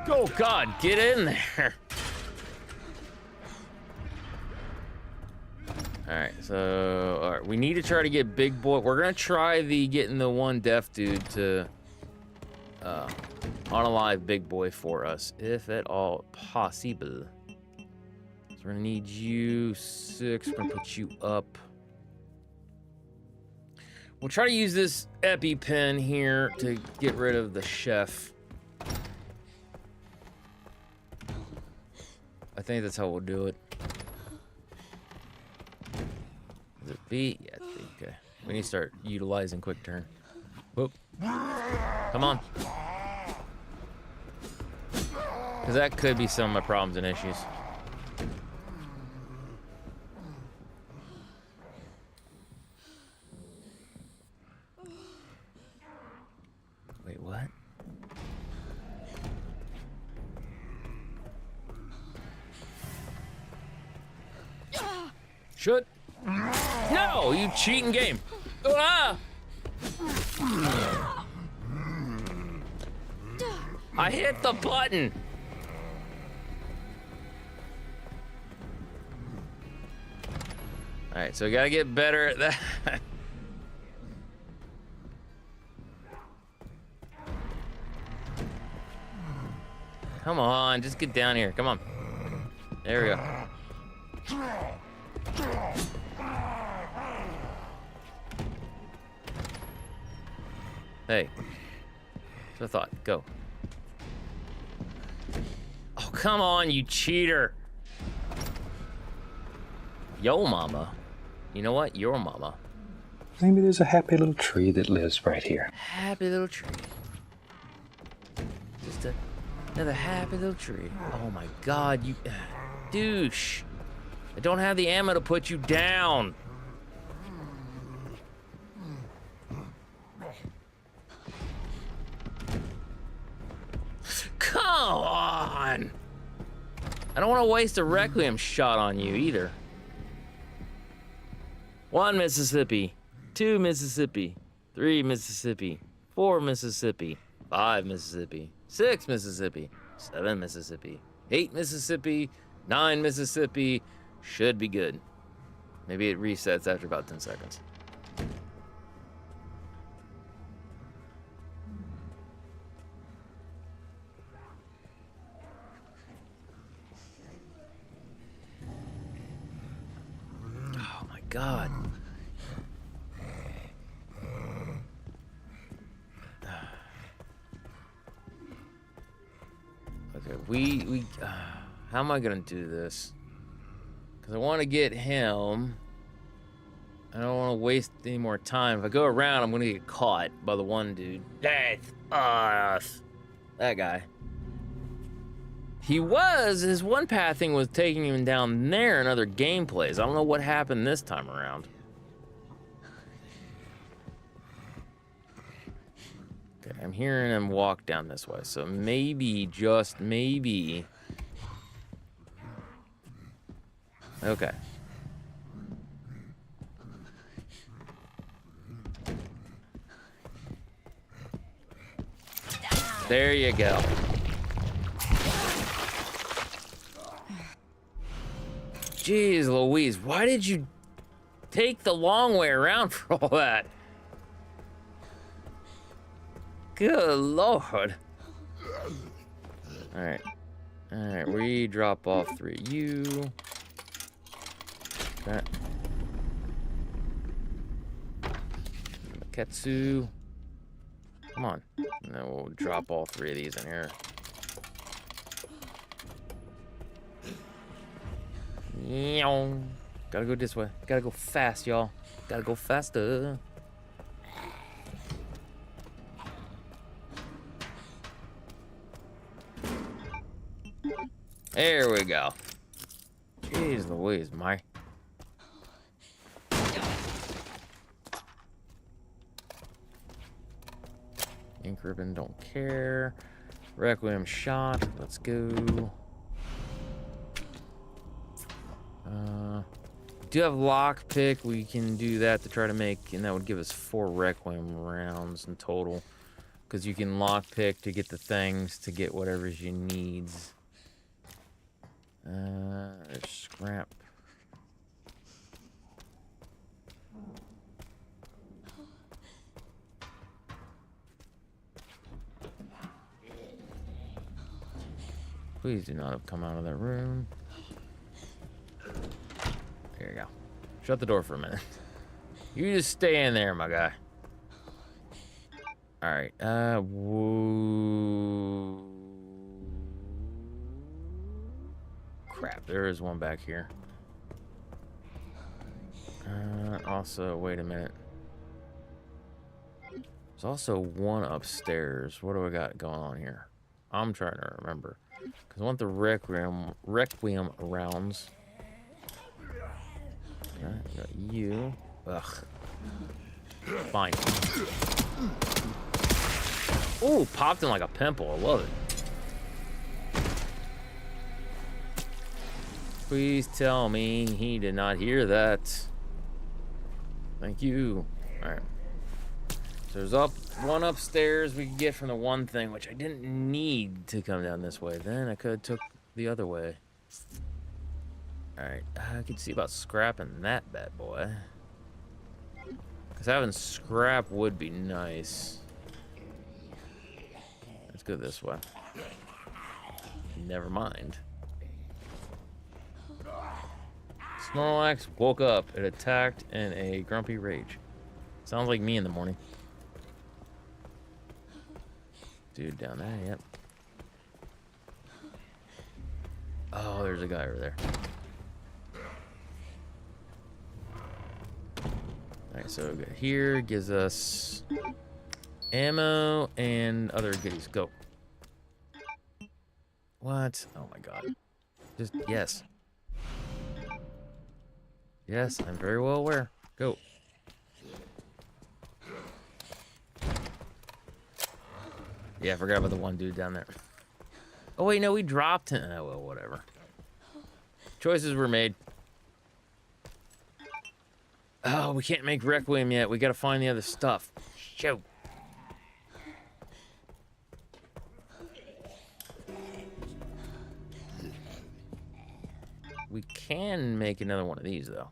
Oh God, get in there. Alright, so alright, we need to try to get Big Boy. We're gonna try getting the one deaf dude to unalive Big Boy for us, if at all possible. So we're gonna need you 6, we're gonna put you up. We'll try to use this EpiPen here to get rid of the chef. I think that's how we'll do it. Is it B? Yeah, it's B. Okay. We need to start utilizing quick turn. Whoop. Come on. Because that could be some of my problems and issues. Wait, what? Should. No, you cheating game. Ah! I hit the button. All right, so we gotta get better at that. Come on, just get down here. Come on. There we go. Hey, that's what I thought. Go. Oh, come on, you cheater. Yo, mama. You know what? Your mama. Maybe there's a happy little tree that lives right here. Happy little tree. Just another happy little tree. Oh my God, you douche. I don't have the ammo to put you down. Come on. I don't want to waste a Requiem shot on you either. 1 Mississippi, 2 Mississippi, 3 Mississippi, 4 Mississippi, 5 Mississippi, 6 Mississippi, 7 Mississippi, 8 Mississippi, 9 Mississippi, Should be good. Maybe it resets after about 10 seconds. Oh my god. Okay, we how am I gonna do this? Because I want to get him. I don't want to waste any more time. If I go around, I'm gonna get caught by the one dude. That's us. That guy. His one pathing was taking him down there in other gameplays. I don't know what happened this time around. Okay, I'm hearing him walk down this way, so maybe, just maybe. Okay. There you go. Jeez Louise, why did you take the long way around for all that? Good Lord. Alright. Alright, we drop off 3 of you. Okay. Ketsu. Come on. And then we'll drop all 3 of these in here. Gotta go this way. Gotta go fast, y'all. Gotta go faster. There we go. Jeez Louise, Mike. Ink ribbon, don't care. Requiem shot, let's go. Do have lockpick, we can do that to try to make, and that would give us 4 Requiem rounds in total. Because you can lockpick to get the things, to get whatever you needs. There's scrap. Please do not have come out of that room. There you go. Shut the door for a minute. You just stay in there, my guy. Alright, crap, there is one back here. Also, wait a minute. There's also one upstairs. What do I got going on here? I'm trying to remember. Because I want the Requiem rounds. Okay, got you. Ugh. Fine. Ooh, popped in like a pimple. I love it. Please tell me he did not hear that. Thank you. All right. So there's one upstairs we could get from the one thing, which I didn't need to come down this way. Then I could have took the other way. All right, I could see about scrapping that bad boy. Because having scrap would be nice. Let's go this way. Never mind. Snorlax woke up. It attacked in a grumpy rage. Sounds like me in the morning. Dude down there, yep. Oh, there's a guy over there. Alright, so here gives us ammo and other goodies. Go. What? Oh my god. Just, yes. Yes, I'm very well aware. Go. Yeah, I forgot about the one dude down there. Oh wait, no, we dropped him. Oh well, whatever. Choices were made. Oh, we can't make Requiem yet. We gotta find the other stuff. Shoot. We can make another one of these, though.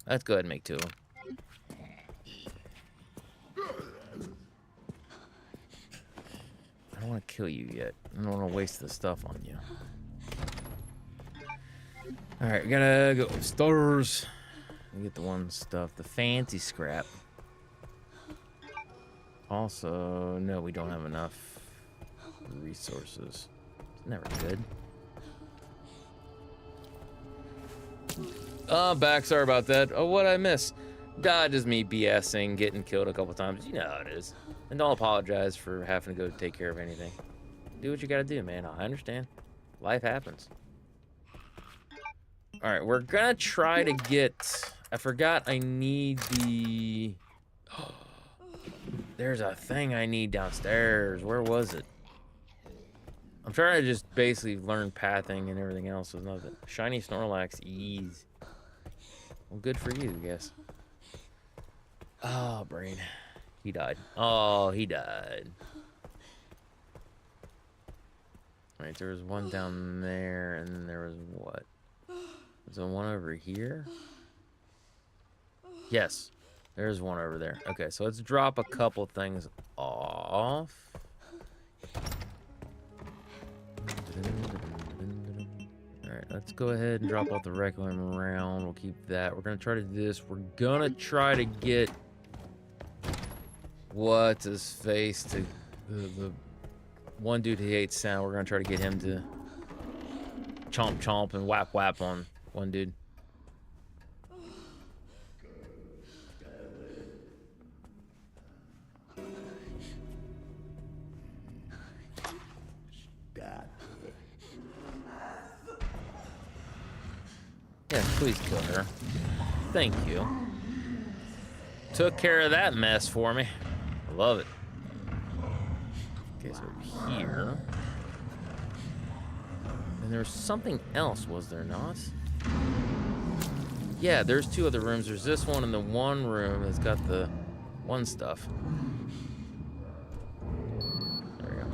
Let's go ahead and make 2 of them. I don't want to kill you yet. I don't want to waste the stuff on you. Alright, we gotta go upstairs. Get the one stuff, the fancy scrap. Also, no, we don't have enough resources. It's never good. Oh, back. Sorry about that. Oh, what'd I miss? Just me BSing, getting killed a couple times. You know how it is. And don't apologize for having to go take care of anything. Do what you gotta do, man. I understand. Life happens. Alright, we're gonna try to get... I forgot I need the... There's a thing I need downstairs. Where was it? I'm trying to just basically learn pathing and everything else. There's nothing. Shiny Snorlax, ease. Well, good for you, I guess. Oh, brain. He died. Oh, he died. Alright, there was one down there, and then there was what? Was there one over here? Yes. There's one over there. Okay, so let's drop a couple things off. Alright, let's go ahead and drop off the Requiem around. We'll keep that. We're going to try to do this. We're going to try to get... What's his face to... The one dude who hates sound. We're going to try to get him to... Chomp chomp and whap whap on one dude. Yeah, please kill her. Thank you. Took care of that mess for me. I love it. Okay, so here. And there's something else, was there not? Yeah, there's 2 other rooms. There's this one and the one room that's got the one stuff. There we go.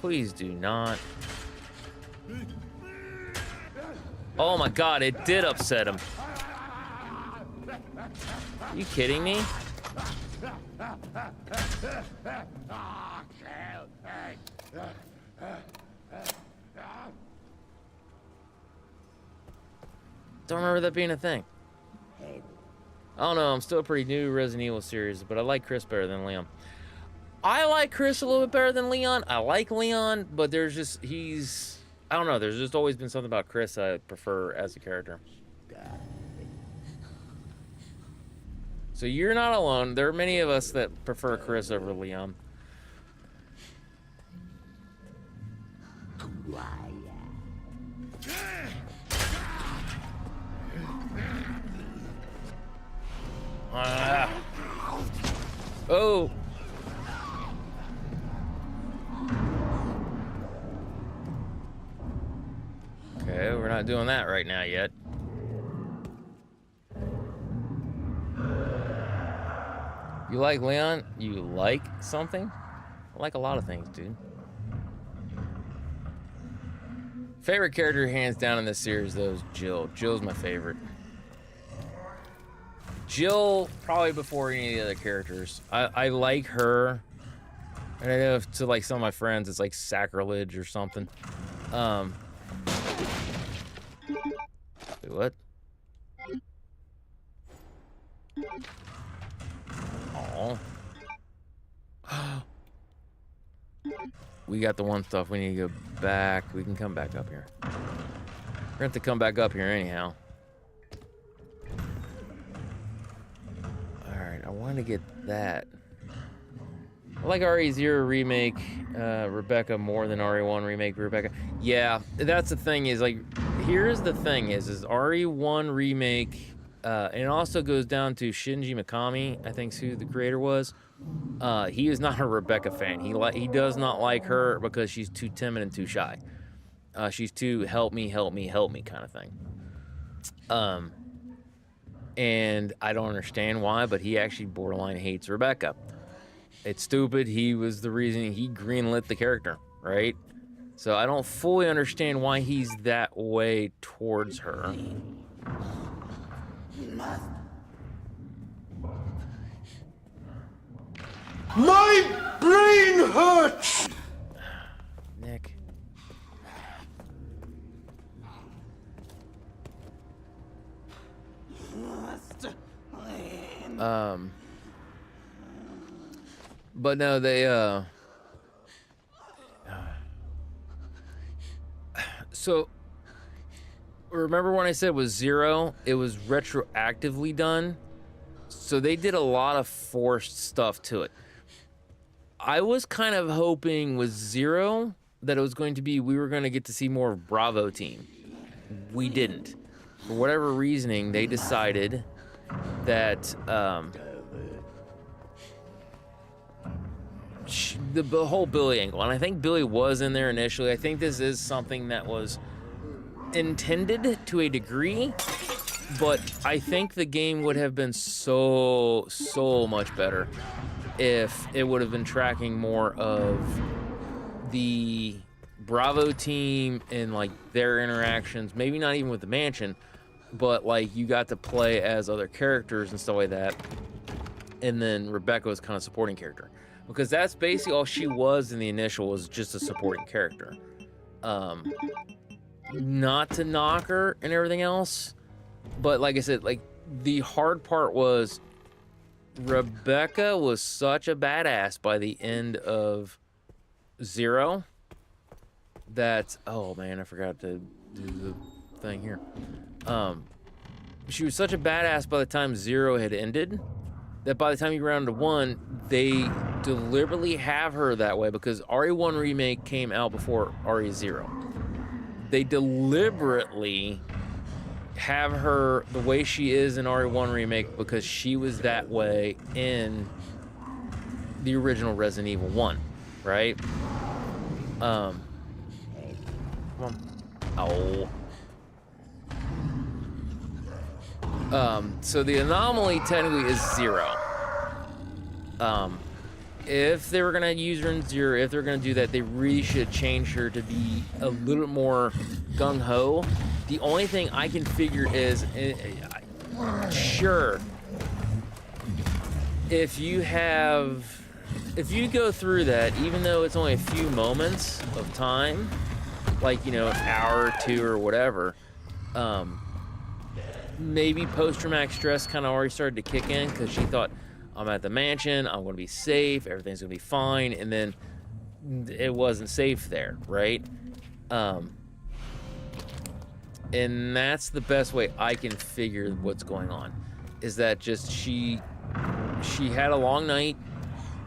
Please do not. Oh my god, it did upset him. Are you kidding me? Don't remember that being a thing. I don't know, I'm still pretty new to Resident Evil series, but I like Chris better than Leon. I like Chris a little bit better than Leon. I like Leon, but there's just, I don't know, there's just always been something about Chris I prefer as a character. So you're not alone. There are many of us that prefer Chris over Leon. Oh! Okay, we're not doing that right now yet. You like Leon? You like something? I like a lot of things, dude. Favorite character hands down in this series, though, is Jill. Jill's my favorite. Jill, probably before any of the other characters. I like her. And I know to like some of my friends, it's like sacrilege or something. Wait, what? Oh. We got the one stuff. We need to go back. We can come back up here. We're gonna have to come back up here anyhow. Alright, I want to get that. I like RE0 remake Rebecca more than RE1 remake Rebecca. Yeah, that's the thing is like, here's the thing is RE1 remake, and it also goes down to Shinji Mikami, I think's who the creator was. He is not a Rebecca fan. He does not like her because she's too timid and too shy. She's too help me kind of thing. And I don't understand why, but he actually borderline hates Rebecca. It's stupid. He was the reason he greenlit the character, right? So I don't fully understand why he's that way towards her. My brain hurts! Nick. But no, they, so, remember when I said it was 0? It was retroactively done. So they did a lot of forced stuff to it. I was kind of hoping with 0 that it was going to be, we were going to get to see more of Bravo team. We didn't. For whatever reasoning, they decided that, the whole Billy angle, and I think Billy was in there initially. I think this is something that was intended to a degree, but I think the game would have been so much better if it would have been tracking more of the Bravo team and like their interactions, maybe not even with the mansion, but like you got to play as other characters and stuff like that, and then Rebecca was kind of supporting character. Because that's basically all she was in the initial, was just a supporting character. Not to knock her and everything else, but like I said, like the hard part was Rebecca was such a badass by the end of 0 that, oh man, I forgot to do the thing here. She was such a badass by the time 0 had ended, that by the time you round to 1, they deliberately have her that way because RE1 Remake came out before RE0. They deliberately have her the way she is in RE1 Remake because she was that way in the original Resident Evil 1, right? Come on. Oh. So the anomaly technically is 0. If they were gonna use her in 0, if they're gonna do that, they really should change her to be a little more gung-ho. The only thing I can figure is, sure, if you go through that, even though it's only a few moments of time, like, you know, an hour or 2 or whatever, maybe post-traumatic stress kind of already started to kick in because she thought, I'm at the mansion, I'm going to be safe, everything's going to be fine, and then it wasn't safe there, right? And that's the best way I can figure what's going on, is that just she had a long night,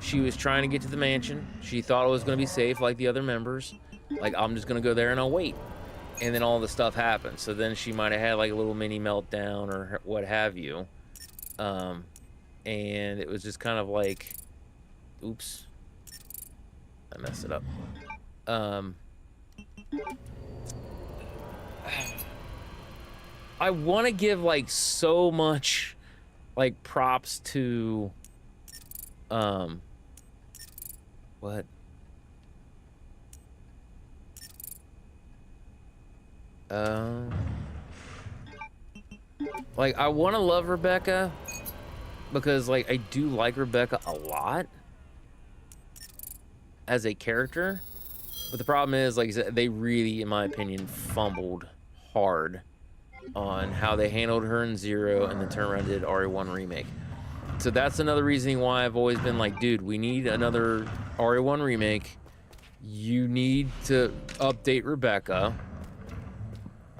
she was trying to get to the mansion, she thought it was going to be safe like the other members, like, I'm just going to go there and I'll wait. And then all the stuff happened. So then she might have had like a little mini meltdown or what have you. And it was just kind of like, oops, I messed it up. I want to give like so much like props to, what? Like, I want to love Rebecca because, like, I do like Rebecca a lot as a character, but the problem is, like I said, they really, in my opinion, fumbled hard on how they handled her in 0 and then turned around and did RE1 Remake. So that's another reason why I've always been like, dude, we need another RE1 Remake. You need to update Rebecca.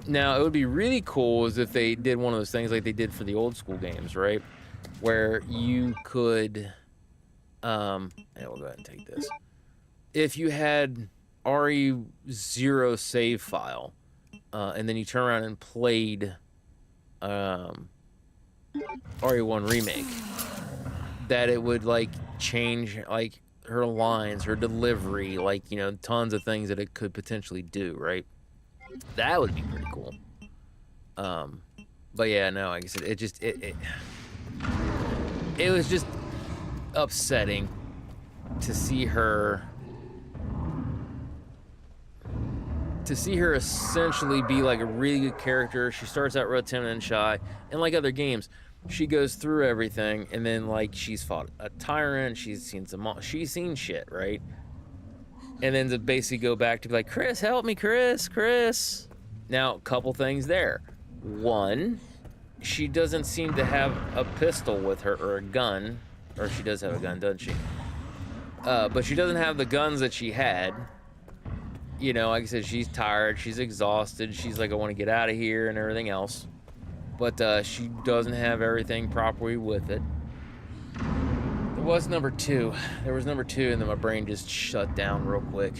Now, it would be really cool is if they did one of those things like they did for the old school games, right? Where you could, yeah, we'll go ahead and take this. If you had RE0 save file, and then you turn around and played RE1 Remake, that it would, like, change, like, her lines, her delivery, like, you know, tons of things that it could potentially do, right? That would be pretty cool. But yeah, no, like I said, it was just upsetting to see her essentially be like a really good character. She starts out real timid and shy, and like other games, she goes through everything, and then like she's fought a tyrant, she's seen shit, right? And then to basically go back to be like, Chris, help me, Chris. Now, a couple things there. One, she doesn't seem to have a pistol with her or a gun, or she does have a gun, doesn't she? But she doesn't have the guns that she had. You know, like I said, she's tired, she's exhausted, she's like, I want to get out of here and everything else. But she doesn't have everything properly with it. There was number two, and then my brain just shut down real quick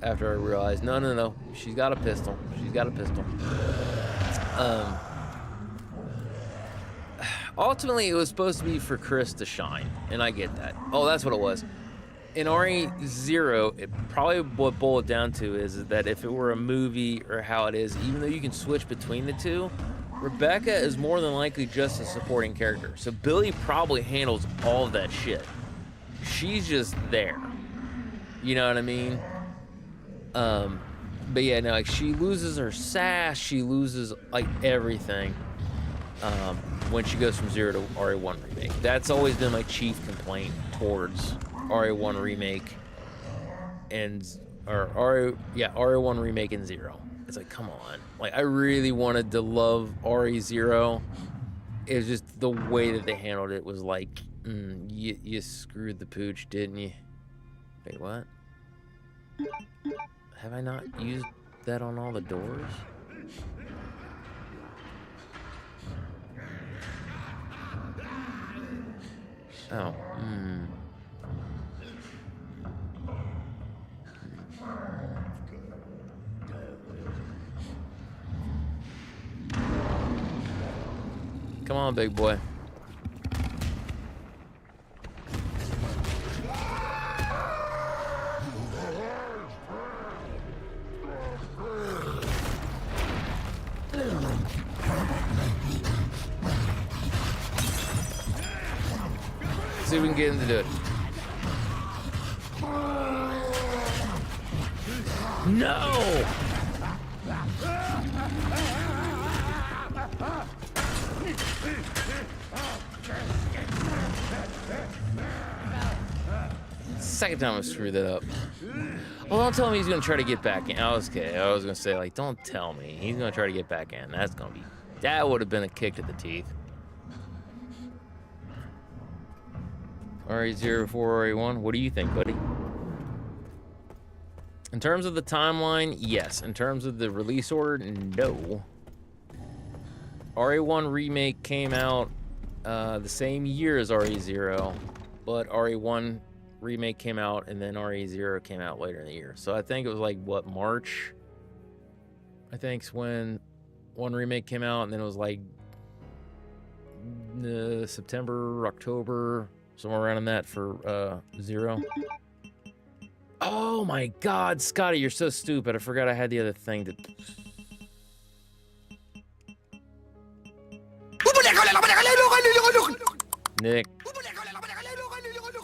after I realized, no, she's got a pistol. Ultimately, it was supposed to be for Chris to shine, and I get that. Oh, that's what it was. In RE0, it probably what boiled down to is that if it were a movie or how it is, even though you can switch between the two, Rebecca is more than likely just a supporting character. So Billy probably handles all of that shit. She's just there. You know what I mean? But yeah, no, like she loses her sass, she loses like everything when she goes from 0 to RE1 Remake. That's always been my chief complaint towards RE1 Remake RE1 Remake and 0. It's like, come on. Like, I really wanted to love RE0. It was just the way that they handled it was like, you screwed the pooch, didn't you? Wait, what? Have I not used that on all the doors? Oh, Come on, big boy. See if we can get him to do it. No! Second time I screwed that up. Well, don't tell me he's gonna try to get back in. I was okay. I was gonna say, like, don't tell me he's gonna try to get back in. That would have been a kick to the teeth. RE0 before RE1. What do you think, buddy? In terms of the timeline, yes. In terms of the release order, no. RE1 Remake came out the same year as RE0, but RE1 Remake came out and then RE0 came out later in the year. So I think it was like, what, March? I think is when one remake came out, and then it was like September, October, somewhere around in that for 0. Oh my God, Scotty, you're so stupid. I forgot I had the other thing to... Nick.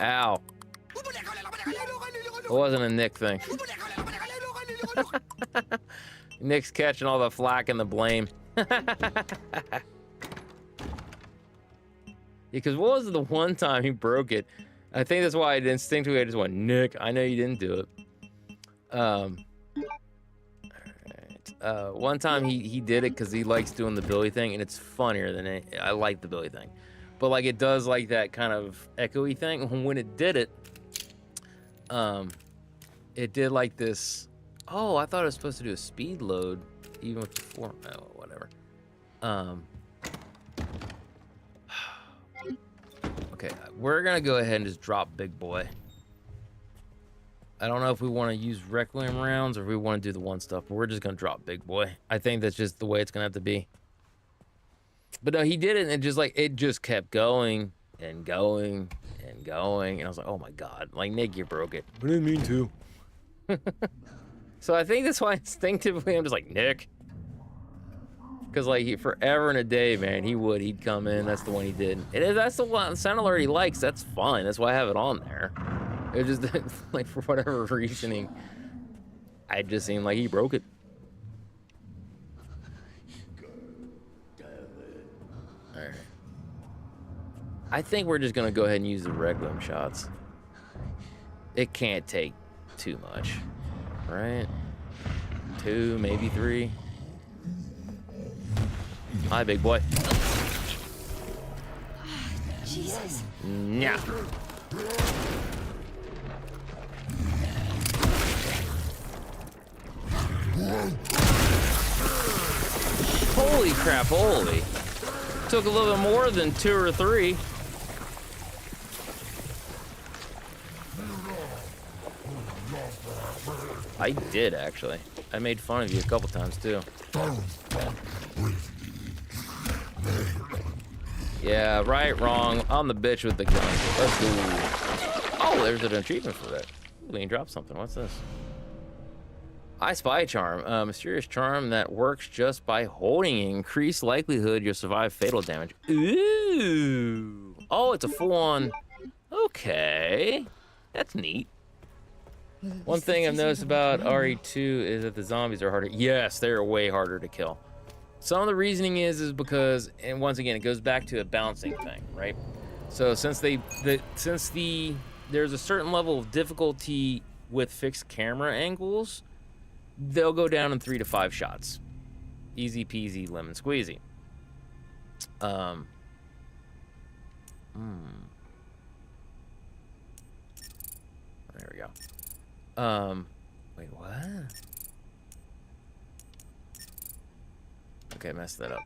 Ow. It wasn't a Nick thing. Nick's catching all the flack and the blame. Because what was the one time he broke it? I think that's why I instinctively just went, Nick, I know you didn't do it. One time he did it because he likes doing the Billy thing, and it's funnier than it. I like the Billy thing. But like it does like that kind of echoey thing. When it did it, it did like this. Oh, I thought it was supposed to do a speed load, even with the form. Oh, whatever. Okay, we're gonna go ahead and just drop Big Boy. I don't know if we want to use Requiem rounds or if we want to do the one stuff, but we're just gonna drop Big Boy. I think that's just the way it's gonna have to be. But no, he did it, and it just kept going and going and going, and I was like, oh my God, like, Nick, you broke it. I didn't mean to. So I think that's why instinctively I'm just like, Nick. Because like forever and a day, man, he'd come in. That's the one he did. That's the one sound alert he likes. That's fine. That's why I have it on there. It just like for whatever reasoning, I just seemed like he broke it. All right. I think we're just gonna go ahead and use the Requiem shots. It can't take too much, right? 2, maybe 3. Hi, big boy. Jesus. Yeah. Holy crap, holy. Took a little bit more than 2 or 3. I did, actually. I made fun of you a couple times, too. Yeah, right, wrong. I'm the bitch with the gun. Let's go. Oh, there's an achievement for that. Ooh, we can drop something. What's this? I Spy Charm. A mysterious charm that works just by holding it. Increased likelihood you'll survive fatal damage. Ooh. Oh, it's a full-on... Okay. That's neat. One thing I've noticed about RE2 is that the zombies are harder. Yes, they're way harder to kill. Some of the reasoning is because, and once again, it goes back to a balancing thing, right? So since there's a certain level of difficulty with fixed camera angles, they'll go down in 3 to 5 shots. Easy peasy, lemon squeezy. There we go. Wait, what? Okay, I messed that up.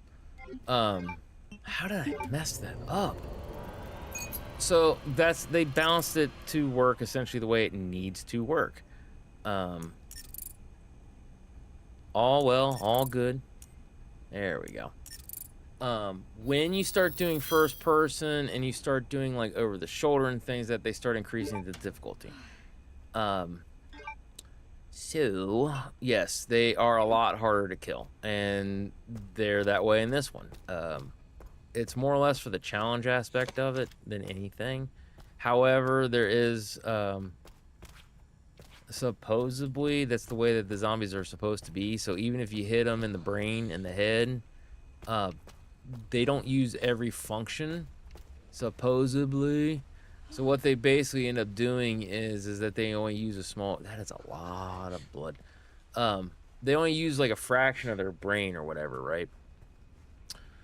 How did I mess that up? So they balanced it to work essentially the way it needs to work. All well, all good. There we go. When you start doing first person and you start doing like over the shoulder and things, that they start increasing the difficulty. So yes, they are a lot harder to kill, and they're that way in this one. It's more or less for the challenge aspect of it than anything. However, there is supposedly that's the way that the zombies are supposed to be. So even if you hit them in the brain and the head, they don't use every function, supposedly. So what they basically end up doing is that they only use a small... That is a lot of blood. They only use like a fraction of their brain or whatever, right?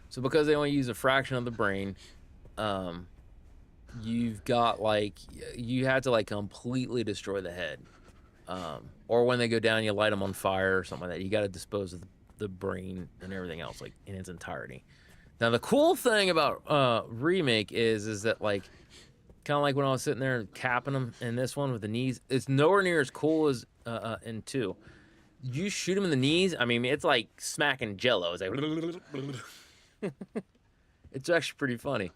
So because they only use a fraction of the brain, you've got like... You have to like completely destroy the head. Or when they go down, you light them on fire or something like that. You got to dispose of the brain and everything else like in its entirety. Now the cool thing about Remake is that like... Kind of like when I was sitting there capping them in this one with the knees. It's nowhere near as cool as in 2. You shoot them in the knees, I mean, it's like smacking Jello. It's like... It's actually pretty funny.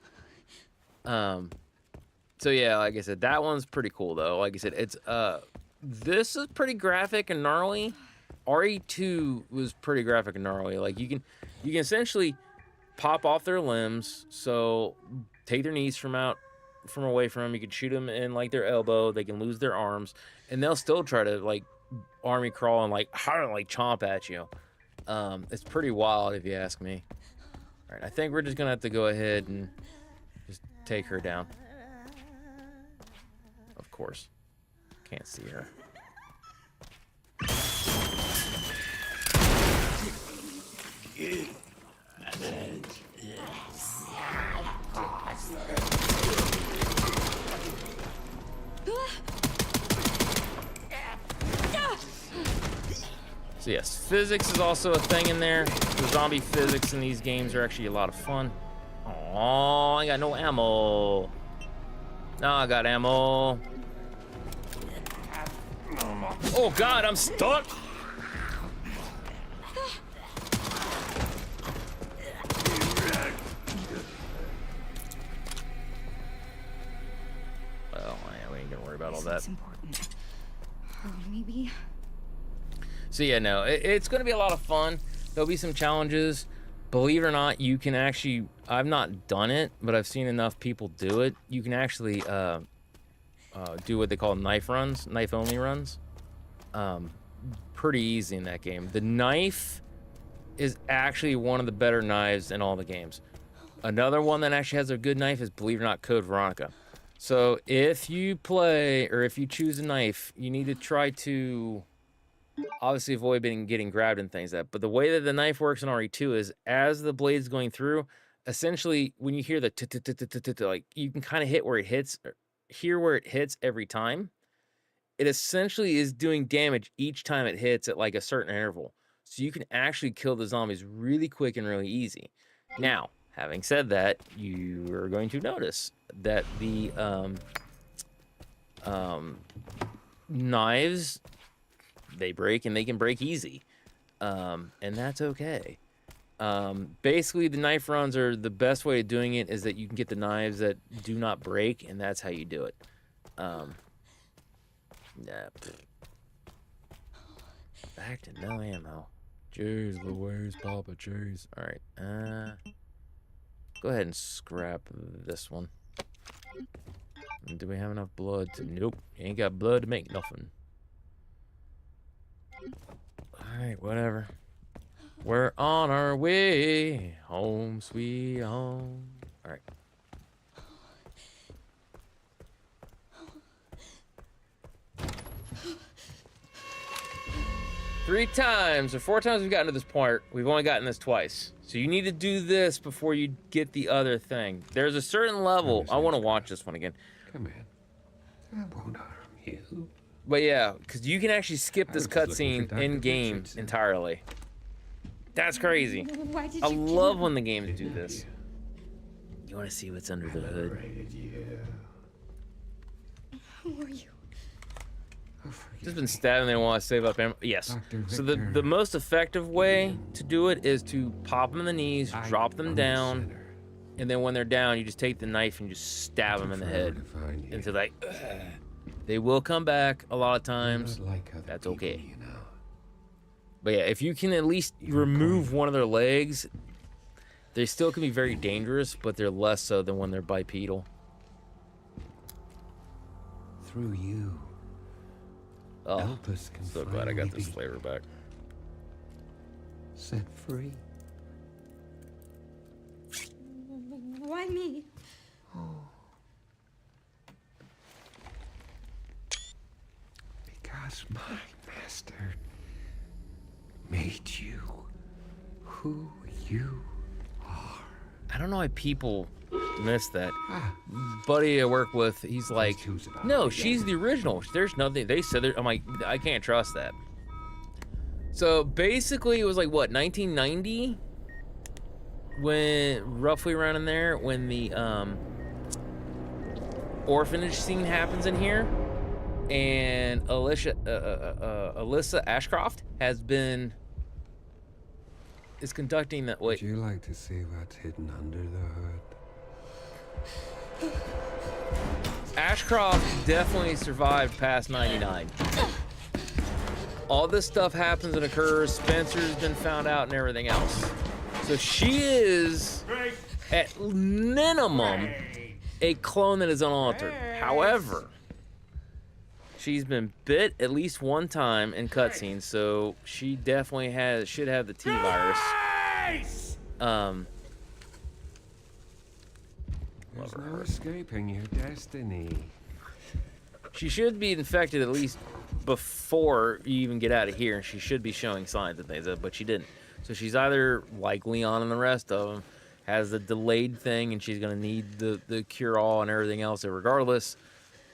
So yeah, like I said, that one's pretty cool though. Like I said, it's this is pretty graphic and gnarly. RE2 was pretty graphic and gnarly. Like you can essentially pop off their limbs. So take their knees from away from them. You can shoot them in like their elbow. They can lose their arms, and they'll still try to like army crawl and like chomp at you. It's pretty wild if you ask me. All right, I think we're just gonna have to go ahead and just take her down. Of course, can't see her. So yes, physics is also a thing in there. The zombie physics in these games are actually a lot of fun. Oh, I got no ammo. Now I got ammo. Oh God, I'm stuck. Well, yeah, we ain't gonna worry about all that. It's important. Or maybe... So yeah, no, it's going to be a lot of fun. There'll be some challenges. Believe it or not, you can actually... I've not done it, but I've seen enough people do it. You can actually do what they call knife runs, knife only runs. Pretty easy in that game. The knife is actually one of the better knives in all the games. Another one that actually has a good knife is, believe it or not, Code Veronica. So if you play, or if you choose a knife, you need to try to obviously avoid getting grabbed and things like that. But the way that the knife works in RE2 is, as the blade's going through, essentially when you hear the like, you can kind of hit where it hits, hear where it hits every time. It essentially is doing damage each time it hits at like a certain interval. So you can actually kill the zombies really quick and really easy. Now, having said that, you are going to notice that the knives, they break, and they can break easy. And that's okay. Basically, the knife runs are the best way of doing it, is that you can get the knives that do not break, and that's how you do it. Yeah. Back to no ammo. Jeez Louise, Papa Jeez. Alright, go ahead and scrap this one. Do we have enough blood to... Nope, you ain't got blood to make nothing. Alright, whatever. We're on our way. Home, sweet home. Alright. Three times or four times we've gotten to this point. We've only gotten this twice. So you need to do this before you get the other thing. There's a certain level. I want to watch this one again. Come in. I won't harm you. But yeah, because you can actually skip this cutscene in game entirely. That's crazy. Why did I you love when the games do this. You want to see what's under the hood? Who are you? Just been stabbing there while I save up ammo. Yes. So the most effective way to do it is to pop them in the knees, drop them down, and then when they're down, you just take the knife and just stab them in the head until they will come back a lot of times. That's okay. But yeah, if you can at least remove one of their legs, they still can be very dangerous, but they're less so than when they're bipedal. Through you. Oh, so glad I got this flavor back. Set free. Why me? Because my master made you who you are. I don't know why people miss that. Buddy I work with, he's like, no, she's the original. There's nothing. They said there. I'm like, I can't trust that. So basically, it was like what, 1990, when roughly around in there, when the orphanage scene happens in here, and Alyssa Ashcroft is conducting that. Wait. Would you like to see what's hidden under the hood? Ashcroft definitely survived past 99. All this stuff happens and occurs. Spencer's been found out and everything else. So she is, at minimum, a clone that is unaltered. However, she's been bit at least one time in cutscenes, so she definitely should have the T virus. There's no escaping your destiny. She should be infected at least before you even get out of here, and she should be showing signs and things, but she didn't. So she's either like Leon and the rest of them, has the delayed thing, and she's going to need the cure-all and everything else regardless,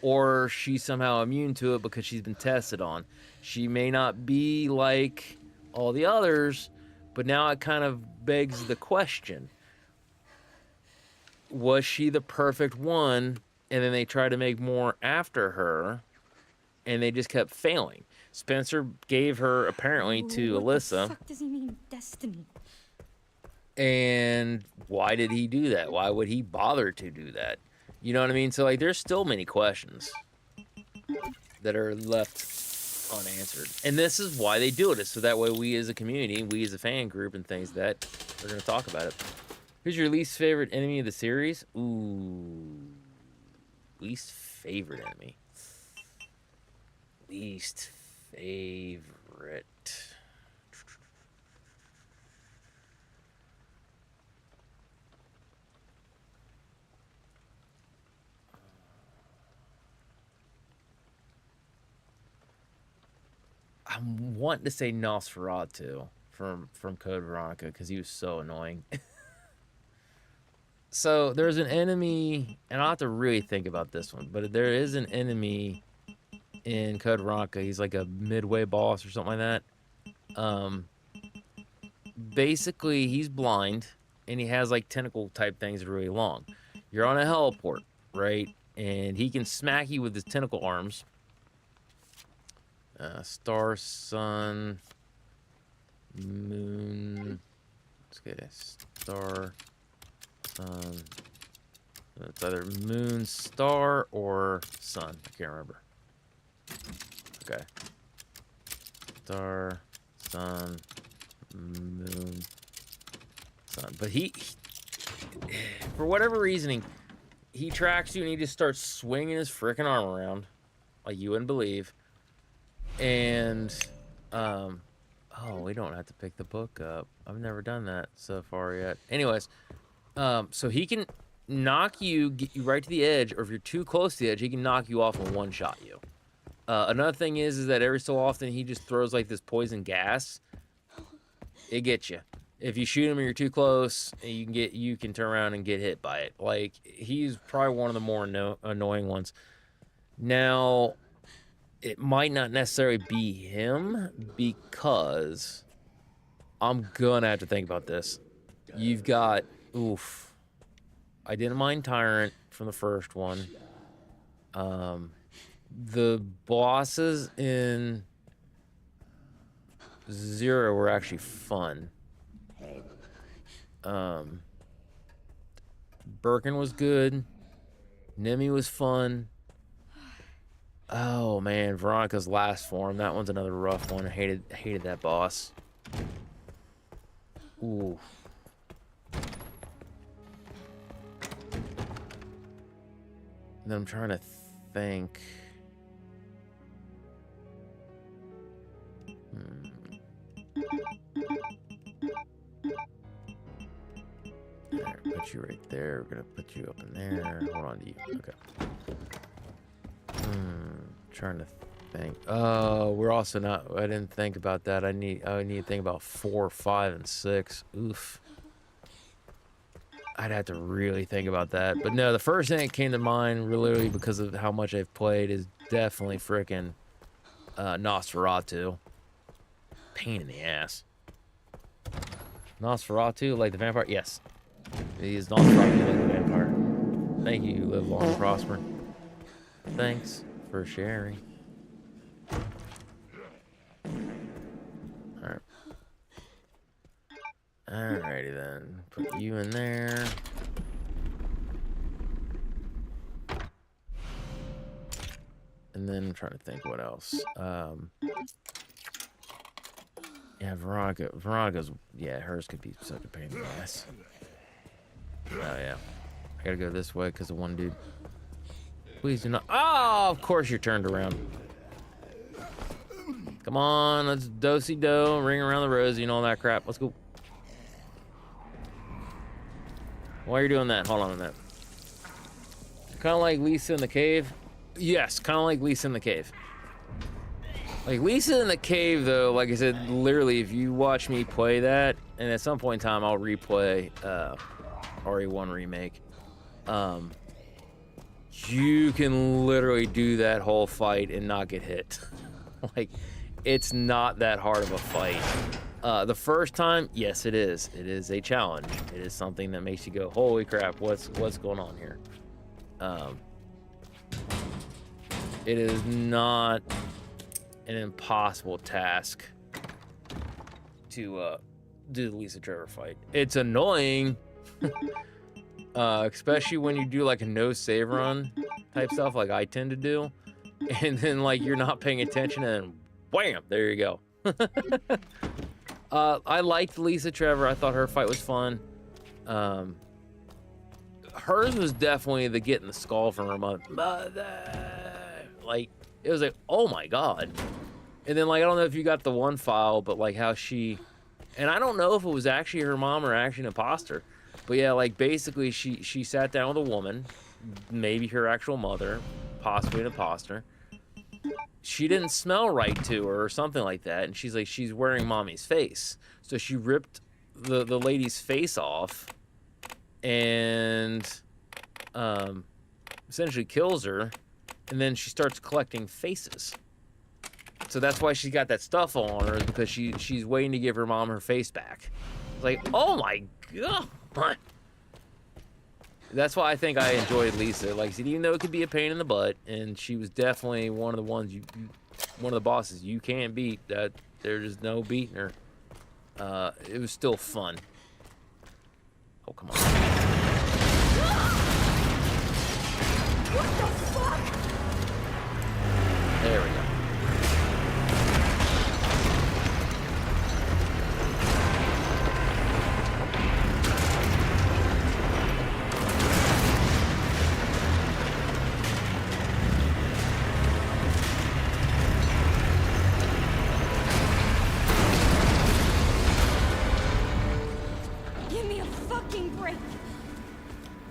or she's somehow immune to it because she's been tested on. She may not be like all the others, but now it kind of begs the question. Was she the perfect one, and then they tried to make more after her, and they just kept failing? Spencer gave her, apparently, to Alyssa. What the fuck does he mean, destiny? And why did he do that? Why would he bother to do that? You know what I mean? So, like, there's still many questions that are left unanswered. And this is why they do it, is so that way we as a community, we as a fan group and things that are going to talk about it. Who's your least favorite enemy of the series? Ooh. Least favorite enemy. least favorite. I'm wanting to say Nosferatu from Code Veronica because he was so annoying. So there's an enemy, and I'll have to really think about this one, but there is an enemy in Code Veronica. He's like a midway boss or something like that. Basically, he's blind, and he has like tentacle type things really long. You're on a heliport, right? And he can smack you with his tentacle arms. Star, sun, moon. Let's get a star, sun. It's either moon, star, or sun. I can't remember. Okay. Star, sun, moon, sun. But he for whatever reasoning, he tracks you and he just starts swinging his freaking arm around like you wouldn't believe. And, oh, we don't have to pick the book up. I've never done that so far yet. Anyways, so he can knock you, get you right to the edge, or if you're too close to the edge, he can knock you off and one-shot you. Another thing is that every so often he just throws like this poison gas. It gets you. If you shoot him and you're too close, you can turn around and get hit by it. Like, he's probably one of the more annoying ones. Now, it might not necessarily be him because I'm gonna have to think about this. You've got, oof. I didn't mind Tyrant from the first one. The bosses in Zero were actually fun. Birkin was good. Nemi was fun. Oh man, Veronica's last form. That one's another rough one. I hated that boss. Ooh. And then I'm trying to think. There, put you right there. We're gonna put you up in there. Hold on to you. Okay. Trying to think. Oh, we're also not. I didn't think about that. I need to think about 4, 5, and 6. Oof. I'd have to really think about that. But no, the first thing that came to mind, literally because of how much I've played, is definitely frickin' Nosferatu. Pain in the ass. Nosferatu, like the vampire? Yes. He is Nosferatu like the vampire. Thank you, live long and prosper. Thanks for sharing. Alright. Alrighty then. Put you in there. And then I'm trying to think what else. Yeah, Veronica's, yeah, hers could be such a pain in the ass. Oh, yeah. I gotta go this way because of one dude. Please do not. Oh, of course you're turned around. Come on, let's do-si-do, ring around the rosy and all that crap. Let's go. While you're doing that, hold on a minute. Kind of like Lisa in the cave. Yes, kind of like Lisa in the cave. Like Lisa in the cave, though, like I said, literally, if you watch me play that, and at some point in time, I'll replay RE1 Remake. You can literally do that whole fight and not get hit. Like, it's not that hard of a fight. The first time, yes, it is. It is a challenge. It is something that makes you go, holy crap, what's going on here? It is not an impossible task to do the Lisa Trevor fight. It's annoying, especially when you do like a no save run type stuff like I tend to do, and then like you're not paying attention and wham, there you go. I liked Lisa Trevor. I thought her fight was fun. Hers was definitely the getting the skull from her mother. Like, it was like, oh my god. And then like I don't know if you got the one file, but like how she, and I don't know if it was actually her mom or actually an imposter, but yeah, like basically she sat down with a woman, maybe her actual mother, possibly an imposter. She didn't smell right to her or something like that, and she's like, she's wearing mommy's face, so she ripped the lady's face off and essentially kills her, and then she starts collecting faces. So that's why she got that stuff on her, is because she's waiting to give her mom her face back. It's like, oh my god. That's why I think I enjoyed Lisa. Like I said, even though it could be a pain in the butt, and she was definitely one of the ones one of the bosses you can't beat. That there's no beating her. It was still fun. Oh come on. What the fuck? There we go. Give me a fucking break.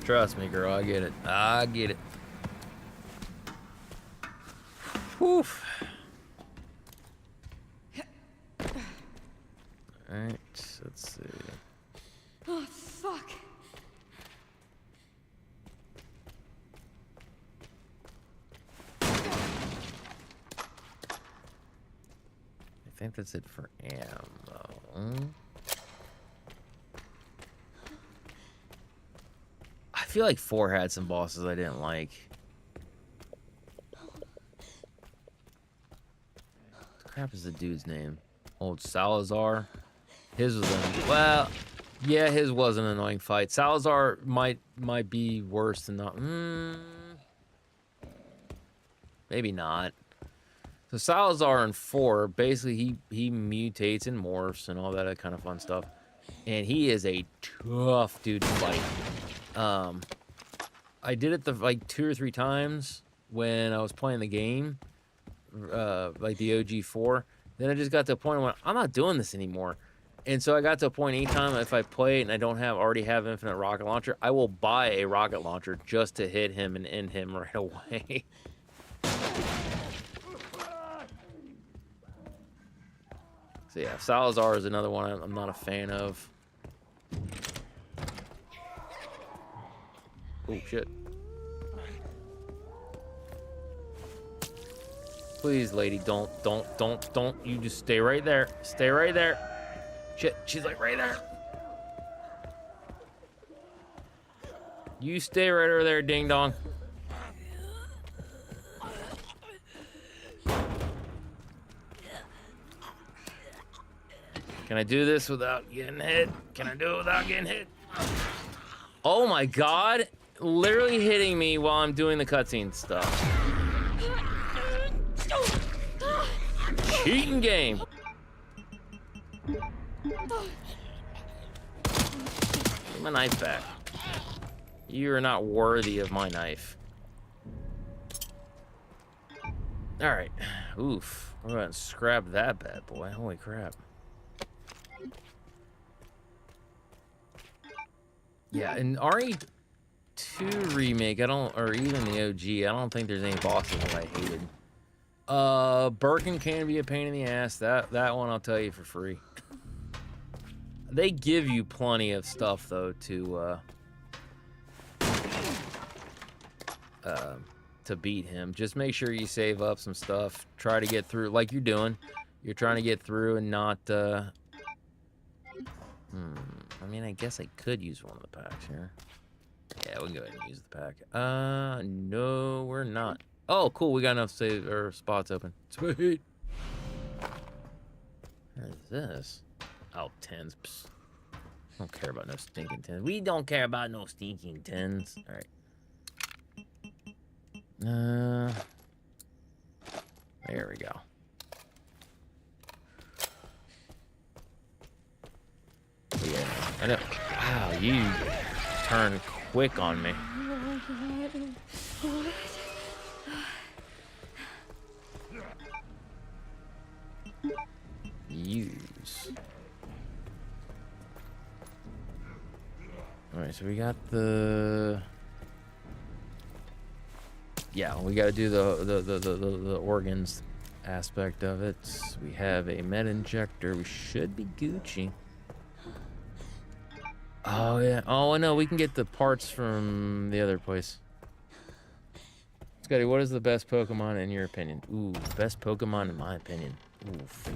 Trust me, girl. I get it. I get it. Whew. Alright, let's see. Oh, fuck. I think that's it for ammo. I feel like 4 had some bosses I didn't like. What the crap is the dude's name? Old Salazar? His was well, yeah, his was an annoying fight. Salazar might be worse than not. Maybe not. So Salazar in 4, basically he mutates and morphs and all that kind of fun stuff. And he is a tough dude to fight. I did it like 2 or 3 times when I was playing the game, like the OG4. Then I just got to a point where I'm not doing this anymore. And so I got to a point anytime if I play it and I don't already have infinite rocket launcher, I will buy a rocket launcher just to hit him and end him right away. So yeah, Salazar is another one I'm not a fan of. Oh shit. Please, lady, don't. You just stay right there. Stay right there. Shit, she's like right there. You stay right over there, ding dong. Can I do this without getting hit? Can I do it without getting hit? Oh my god. Literally hitting me while I'm doing the cutscene stuff. Cheating game. Give my knife back. You are not worthy of my knife. Alright. Oof. We're going to scrap that bad boy. Holy crap. Yeah, in RE2 remake, or even the OG, I don't think there's any bosses that I hated. Birkin can be a pain in the ass. That one I'll tell you for free. They give you plenty of stuff though to beat him. Just make sure you save up some stuff. Try to get through like you're doing. You're trying to get through and not I mean, I guess I could use one of the packs here. Yeah, we can go ahead and use the pack. No, we're not. Oh, cool. We got enough save or spots open. Sweet. What is this? Oh, 10s. Psst. I don't care about no stinking 10s. We don't care about no stinking 10s. All right. There we go. Yeah, I know. Wow, you turn quick on me. Alright, so we got the... Yeah, we got to do the organs aspect of it. We have a med injector. We should be Gucci. Oh, yeah. Oh, no, we can get the parts from the other place. Scotty, what is the best Pokemon in your opinion? Ooh, best Pokemon in my opinion. Oof.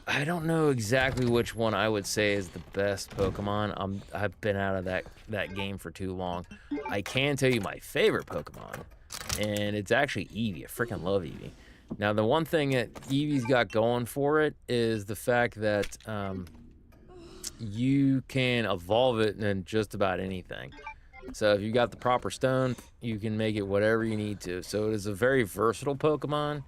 I don't know exactly which one I would say is the best Pokemon. I've been out of that game for too long. I can tell you my favorite Pokemon, and it's actually Eevee. I freaking love Eevee. Now, the one thing that Eevee's got going for it is the fact that you can evolve it in just about anything. So if you got the proper stone, you can make it whatever you need to. So it is a very versatile Pokemon.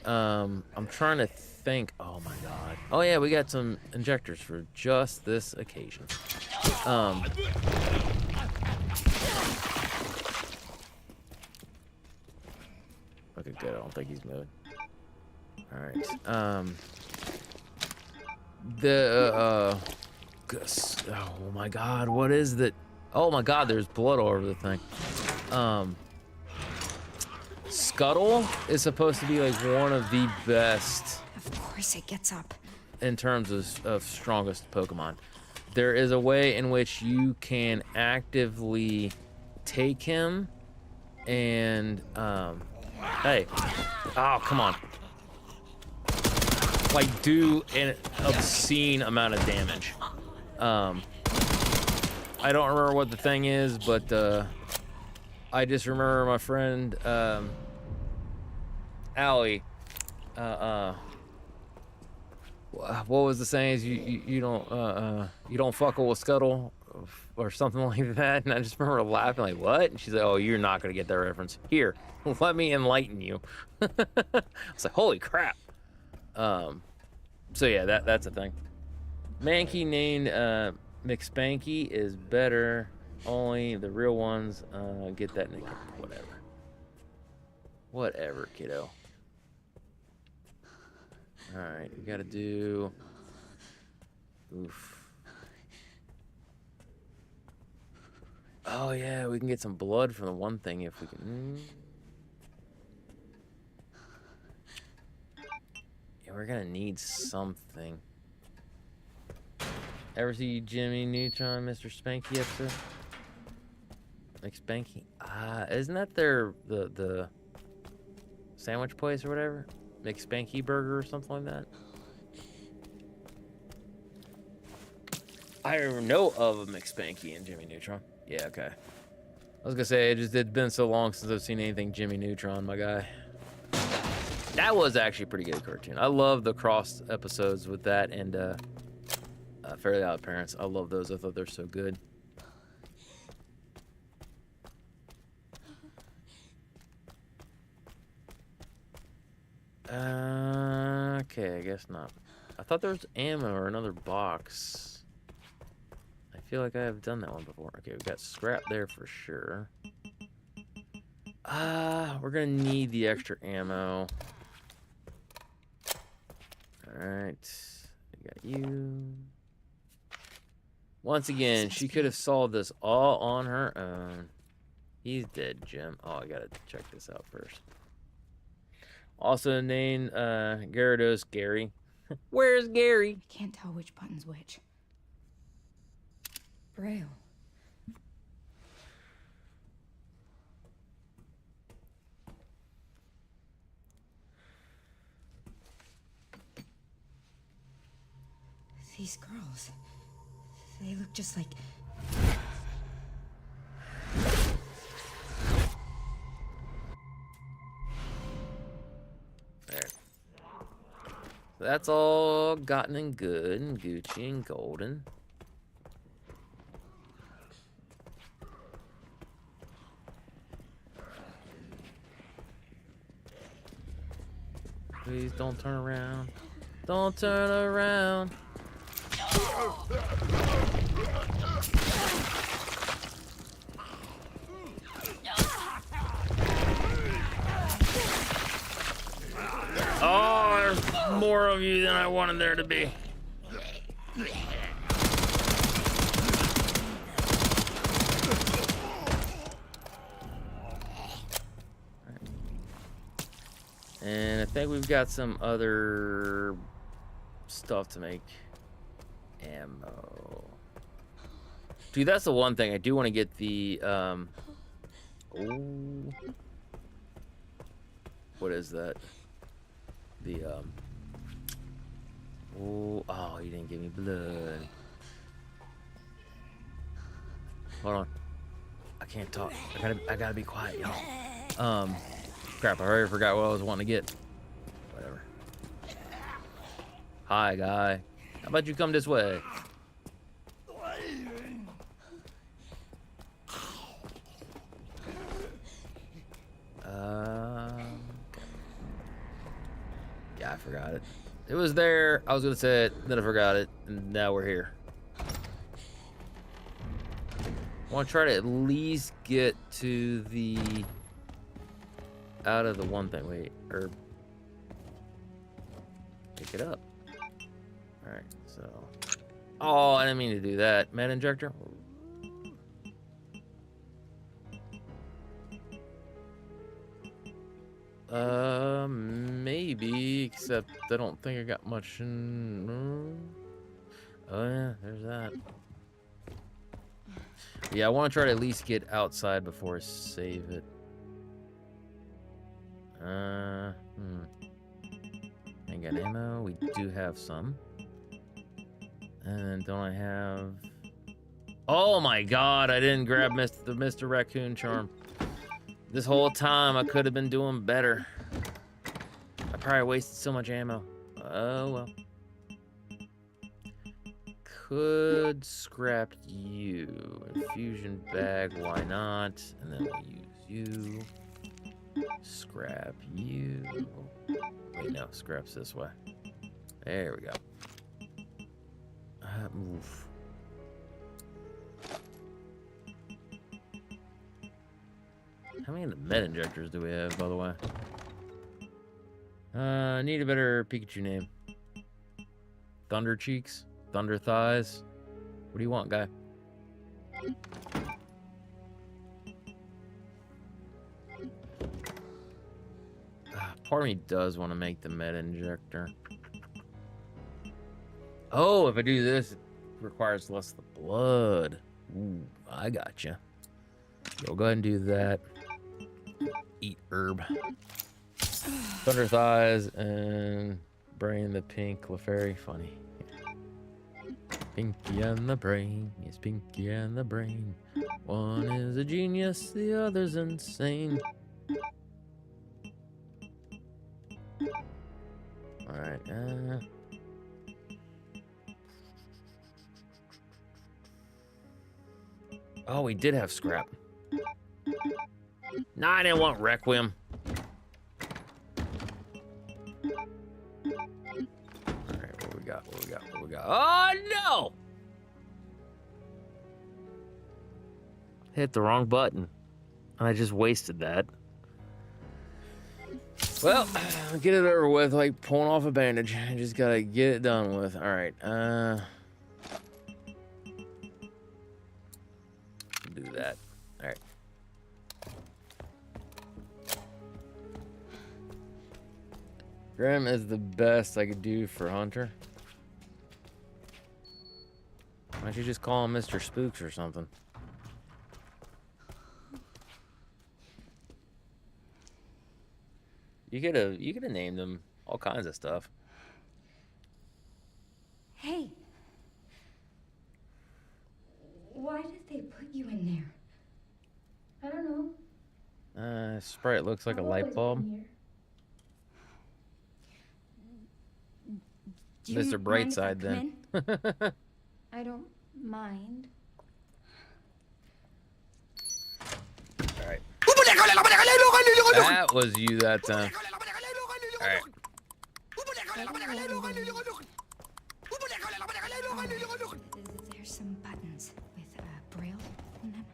I'm trying to think. Oh my god. Oh yeah, we got some injectors for just this occasion. Okay, good. I don't think he's moving. All right. Oh my god, what is that? Oh my god, there's blood all over the thing. Scuttle is supposed to be like one of the best. Of course it gets up. In terms of strongest Pokemon. There is a way in which you can actively take him and hey. Oh, come on. Like do an obscene amount of damage. I don't remember what the thing is, but I just remember my friend Allie. What was the saying? Is you don't fuck with Scuttle or something like that? And I just remember laughing like, what? And she's like, oh, you're not gonna get that reference. Here, let me enlighten you. I was like, holy crap. So yeah, that's a thing. Mankey named McSpanky is better. Only the real ones get that nickname. Whatever, kiddo. All right, we gotta do. Oof. Oh yeah, we can get some blood from the one thing if we can. Yeah, we're gonna need something. Ever see Jimmy Neutron, Mr. Spanky episode? Like Spanky? Isn't that the sandwich place or whatever? McSpanky Burger or something like that? I know of a McSpanky and Jimmy Neutron. Yeah, okay. I was gonna say, it's been so long since I've seen anything Jimmy Neutron, my guy. That was actually a pretty good cartoon. I love the cross episodes with that and Fairly Odd Parents. I love those. I thought they're so good. Okay, I guess not. I thought there was ammo or another box. I feel like I have done that one before. Okay, we got scrap there for sure. We're gonna need the extra ammo. Alright. We got you. Once again, she could have solved this all on her own. He's dead, Jim. Oh, I gotta check this out first. Also named Gyarados Gary. Where's Gary? I can't tell which button's which. Braille. These girls, they look just like... There. That's all gotten and good and Gucci and golden. Please don't turn around. Don't turn around. Oh, there's more of you than I wanted there to be. think we've got some other stuff to make ammo. Dude, that's the one thing. I do want to get the, oh. What is that? The, oh, he didn't give me blood. Hold on. I can't talk. I gotta be quiet, y'all. Crap, I already forgot what I was wanting to get. Whatever. Hi, guy. How about you come this way? Yeah, I forgot it. It was there. I was gonna say it, then I forgot it, and now we're here. I want to try to at least get to the out of the one thing. Wait, or pick it up. All right, so. Oh, I didn't mean to do that. Med injector. Maybe, except I don't think I got much in. Oh yeah, there's that. Yeah, I want to try to at least get outside before I save it. Ain't got ammo. We do have some. And don't I have? Oh my God! I didn't grab the Mr. Raccoon charm. This whole time I could have been doing better. I probably wasted so much ammo. Oh well. Could scrap you. Infusion bag, why not? And then we'll use you. Scrap you. Wait, no, scraps this way. There we go. Move. How many of the med injectors do we have, by the way? Need a better Pikachu name. Thunder Cheeks? Thunder Thighs? What do you want, guy? Part of me does want to make the med injector. Oh, if I do this, it requires less of the blood. Ooh, I gotcha. Yo, go ahead and do that. Eat herb. Thunder Thighs and brain the pink Clefairy. Funny. Pinky and the brain. Yes, Pinky and the brain. One is a genius, the other's insane. Alright, oh, we did have scrap. Nah, I didn't want Requiem. Alright, what we got? What we got? What we got? Oh, no! Hit the wrong button. And I just wasted that. Well, get it over with, like pulling off a bandage. I just gotta get it done with. Alright, do that. Alright. Grim is the best I could do for Hunter. Why don't you just call him Mr. Spooks or something? You could have named him all kinds of stuff. Hey. Why did they put you in there? I don't know. Sprite looks like a light bulb. Mr. Brightside, then. I don't mind. Alright. That was you that time. Alright. There's some buttons with Braille on them.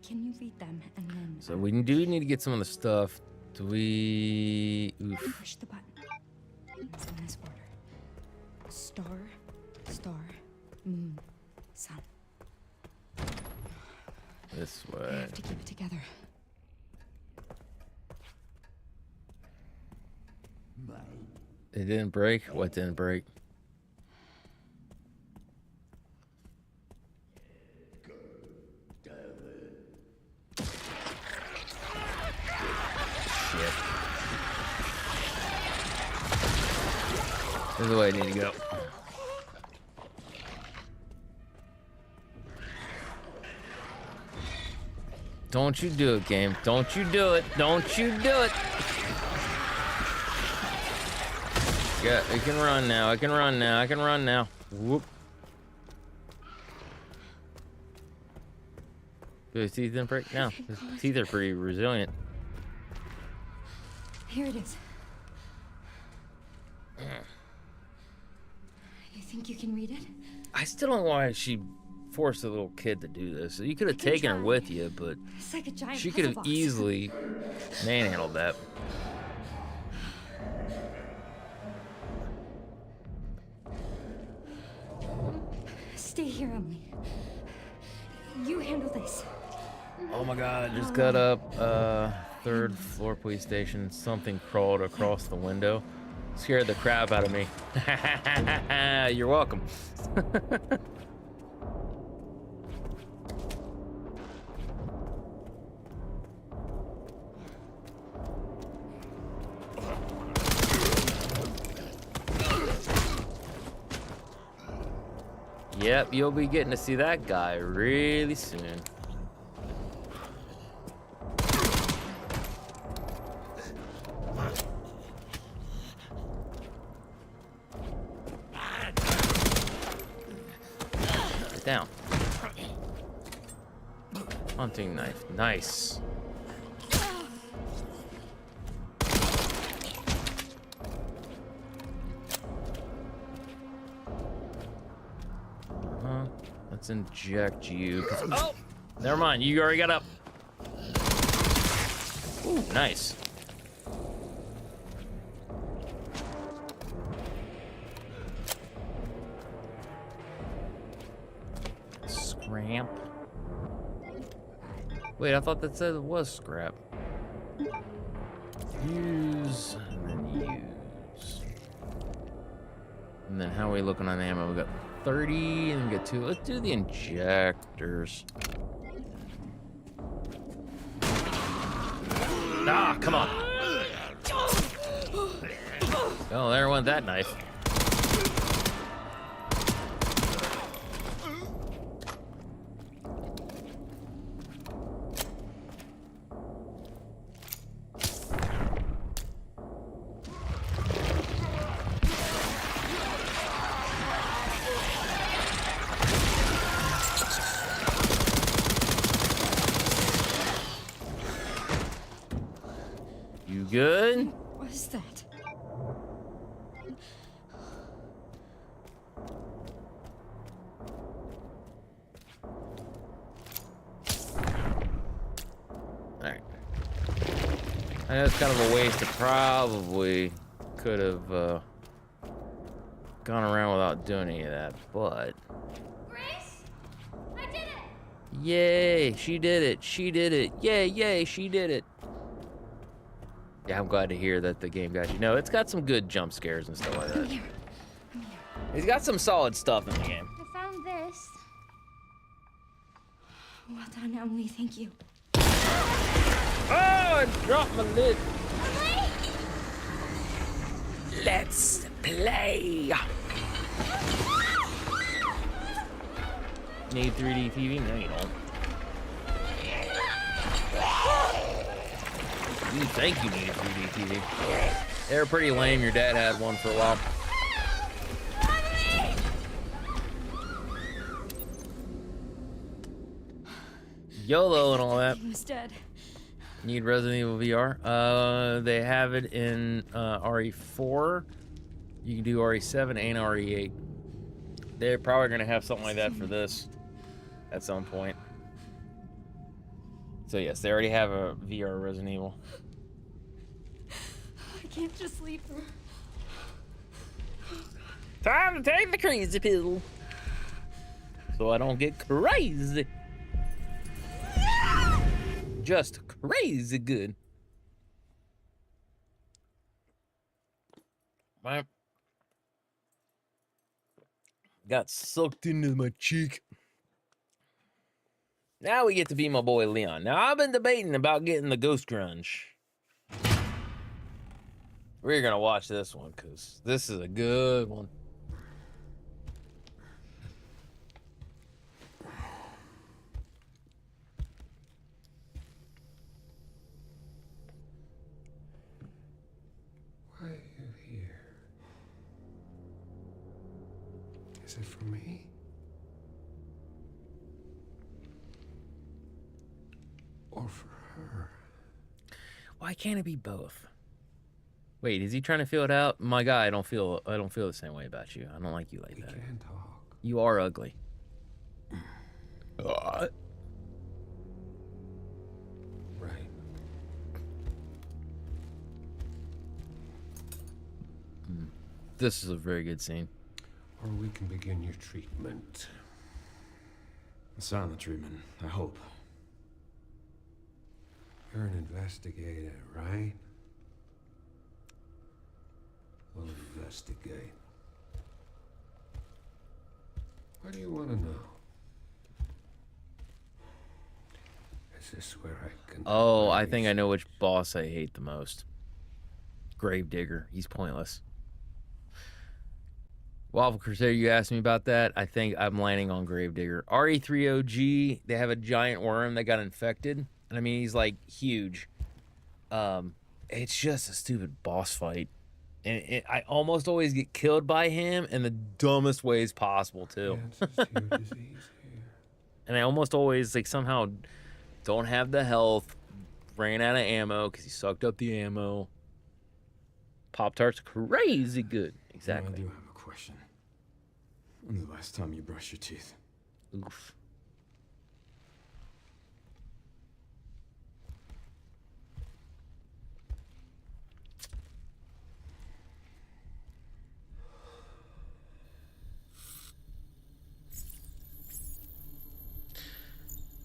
Can you read them and then... So we do need to get some of the stuff. Do we... Oof. Push the button. It's in this order. Star, star, moon, sun. This I way. have to keep it together. It didn't break? What didn't break? Shit. This is the way I need to go. Don't you do it, game. Don't you do it. Don't you do it. Yeah, I can run now. I can run now. I can run now. Whoop. Do his teeth didn't break? No. His teeth are pretty resilient. Here it is. You think you can read it? I still don't know why she forced a little kid to do this. You could have taken her with you, but It's like a giant she could have puzzle box. easily manhandled that. Stay here, Emily. You handle this. Oh my god, just got up. Third floor police station. Something crawled across the window. Scared the crap out of me. You're welcome. Yep, you'll be getting to see that guy really soon. Get down. Hunting knife, nice. Let's inject you. Oh, never mind. You already got up. Ooh, nice. Scrap. Wait, I thought that said it was scrap. Use and then use. And then how are we looking on ammo? We got 30 and we get 2. Let's do the injectors. Ah, come on. Oh, there went that knife. Good? What is that? Alright. I know it's kind of a waste. It probably could have gone around without doing any of that, but... Grace? I did it! Yay! She did it! She did it! Yay! Yay! She did it! Yeah, I'm glad to hear that the game got you. No, it's got some good jump scares and stuff like that. I'm here. It's got some solid stuff in the game. I found this. Well done, Emily. Thank you. Oh, I dropped my lid. Emily! Let's play. Need 3D TV? No, you don't. You think you need a 3D TV. They were pretty lame. Your dad had one for a while. YOLO and all that. He was dead. Need Resident Evil VR? They have it in RE4. You can do RE7 and RE8. They're probably going to have something like that for this at some point. So yes, they already have a VR Resident Evil. I can't just leave her. Time to take the crazy pill. So I don't get crazy. Just crazy good. Got sucked into my cheek. Now we get to be my boy Leon. Now I've been debating about getting the Ghost Grunge. We're gonna watch this one because this is a good one. Why are you here? Is it for me? Or for her? Why can't it be both? Wait, is he trying to feel it out? My guy, I don't feel the same way about you. I don't like you like We that. can't talk. You are ugly. Right. This is a very good scene. Or we can begin your treatment. A silent treatment, I hope. You're an investigator, right? We'll investigate. What do you want to know? Is this where I can... Oh, I think I know which boss I hate the most. Gravedigger. He's pointless. Waffle Crusader, you asked me about that. I think I'm landing on Gravedigger. RE3OG, they have a giant worm that got infected. And I mean, he's like huge. It's just a stupid boss fight. And I almost always get killed by him in the dumbest ways possible, too. Answers to your disease here. And I almost always, like, somehow don't have the health. Ran out of ammo because he sucked up the ammo. Pop-Tart's crazy good. Exactly. I do have a question. When's the last time you brushed your teeth? Oof.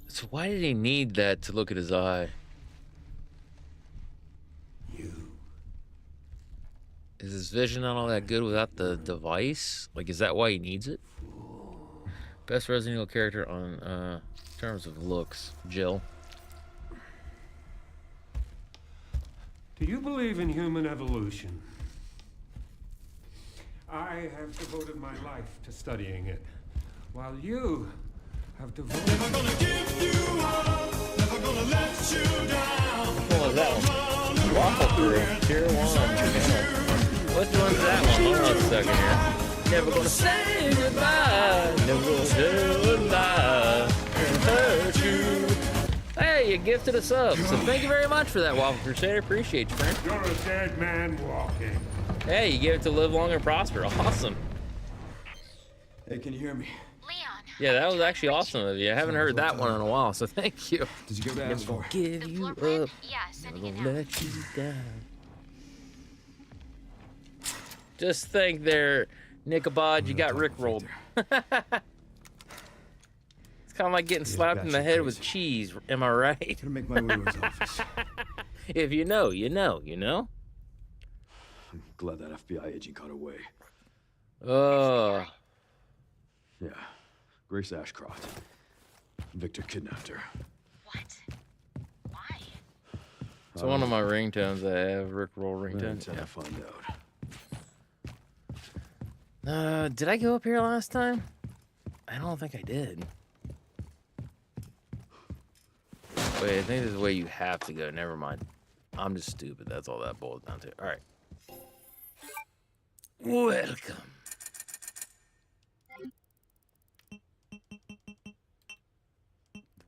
So why did he need that to look at his eye? You. Is his vision not all that good without the device? Like, is that why he needs it? Best Resident Evil character on terms of looks, Jill. Do you believe in human evolution? I have devoted my life to studying it, while you have devoted... Never gonna give you up, never gonna let you down. What was that one? Waffle Crew, Tier 1. Which one's that one? Hold on a second here. Never gonna say goodbye, never gonna say goodbye, and hurt you. Hey, you gifted us up, so thank you very much for that, Waffle Crusader. Appreciate you, friend. You're a dead man walking. Hey, you gave it to live long and prosper. Awesome. Hey, can you hear me? Leon. Yeah, that was actually awesome of you. I haven't heard that one in a while, so thank you. Did you go to Never gonna give you up, Yeah, sending never it gonna out. let you down. Just think there, Nichabod, you got rickrolled. It's kind of like getting slapped in the head with cheese, am I right? Gonna make my way to his office. If you know, you know, you know? I'm glad that FBI agent got away. Yeah, Grace Ashcroft. Victor kidnapped her. What? Why? It's one of my ringtones I have, Rickroll Man, ringtone. until I find out. Did I go up here last time? I don't think I did. Wait, I think this is the way you have to go. Never mind. I'm just stupid. That's all that boils down to. All right. Welcome.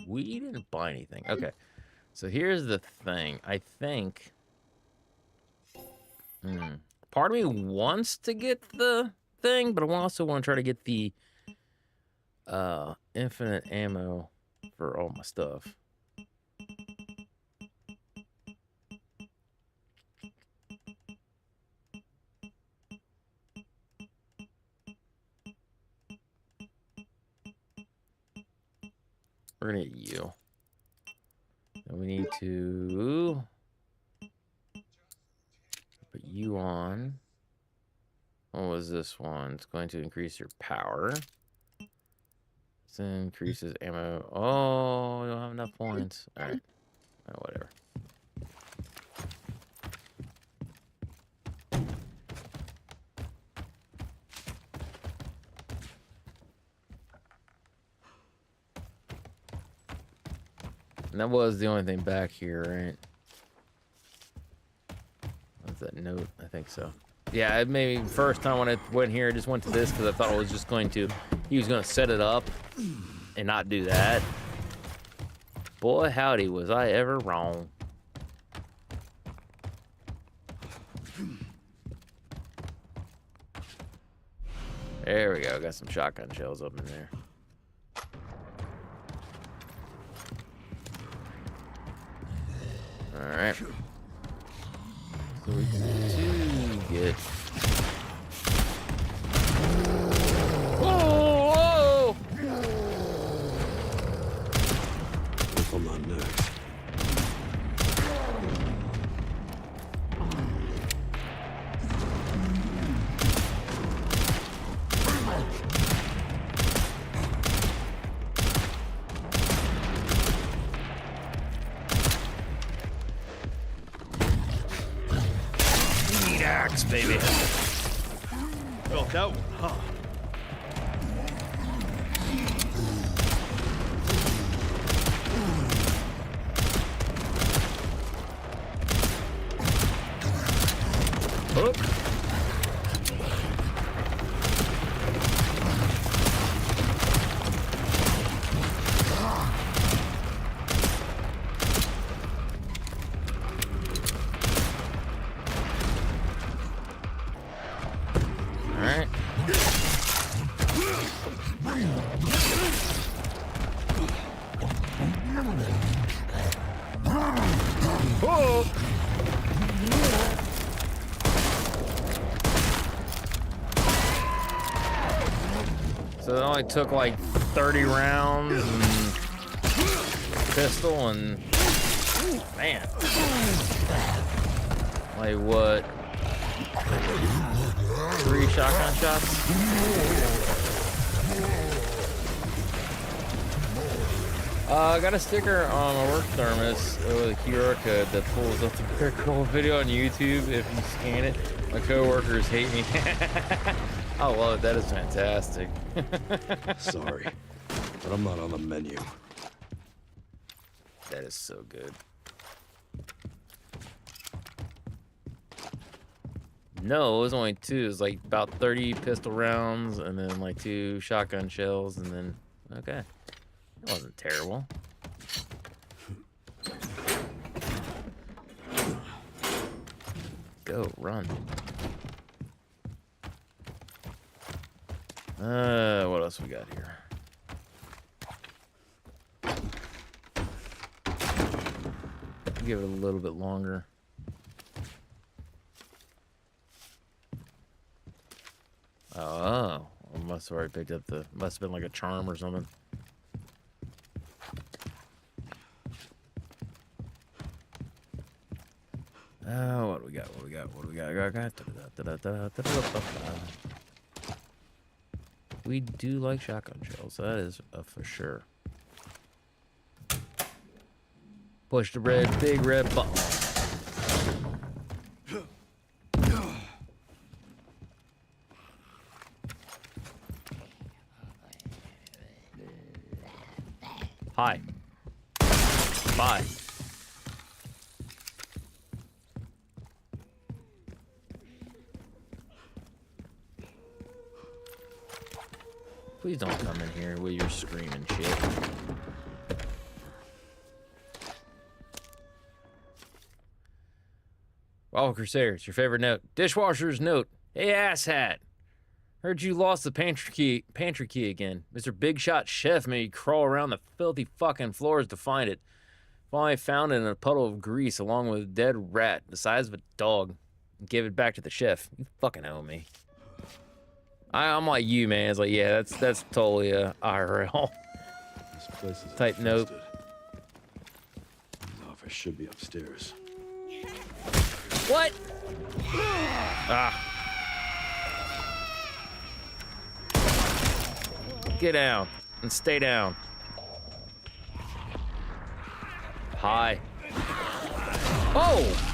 We didn't buy anything. Okay. So here's the thing. I think... part of me wants to get the thing, but I also want to try to get the infinite ammo for all my stuff. We're gonna get you. And we need to put you on. What was this one? It's going to increase your power. This increases ammo. Oh, I don't have enough points. All right. Oh, whatever. And that was the only thing back here, right? What's that note? I think so. Yeah, maybe first time when I went here, I just went to this because I thought I was just going to, he was going to set it up and not do that. Boy, howdy, was I ever wrong. There we go, got some shotgun shells up in there. Alright. So we do get... Whoa! Whoa! If I'm not next. Axe, baby. Felt that one, huh? Hook. Alright. Whoa! So it only took like 30 rounds and pistol and man. Like what? 3 shotgun shots? I got a sticker on my work thermos with a QR code that pulls up the very cool video on YouTube if you scan it. My coworkers hate me. I love it. That is fantastic. Sorry, but I'm not on the menu. That is so good. No, it was only 2. It was like about 30 pistol rounds and then like 2 shotgun shells and then, okay. It wasn't terrible. Go, run. What else we got here? Give it a little bit longer. Oh, I must have already picked up the, must have been like a charm or something. Oh, what do we got? What do we got? What do we got? We do like shotgun shells. That is for sure. Push the red, big red button. Hi. Bye. Please don't come in here with your screaming shit. Wow, Crusaders, your favorite note. Dishwasher's note. Hey, asshat. Heard you lost the pantry key again. Mr. Big Shot Chef made you crawl around the filthy fucking floors to find it. Finally found it in a puddle of grease along with a dead rat the size of a dog. And gave it back to the chef. You fucking owe me. I'm like you, man. It's like, yeah, that's totally a IRL This place is type note. His office should be upstairs. What? Ah. get down and stay down. Hi. Oh!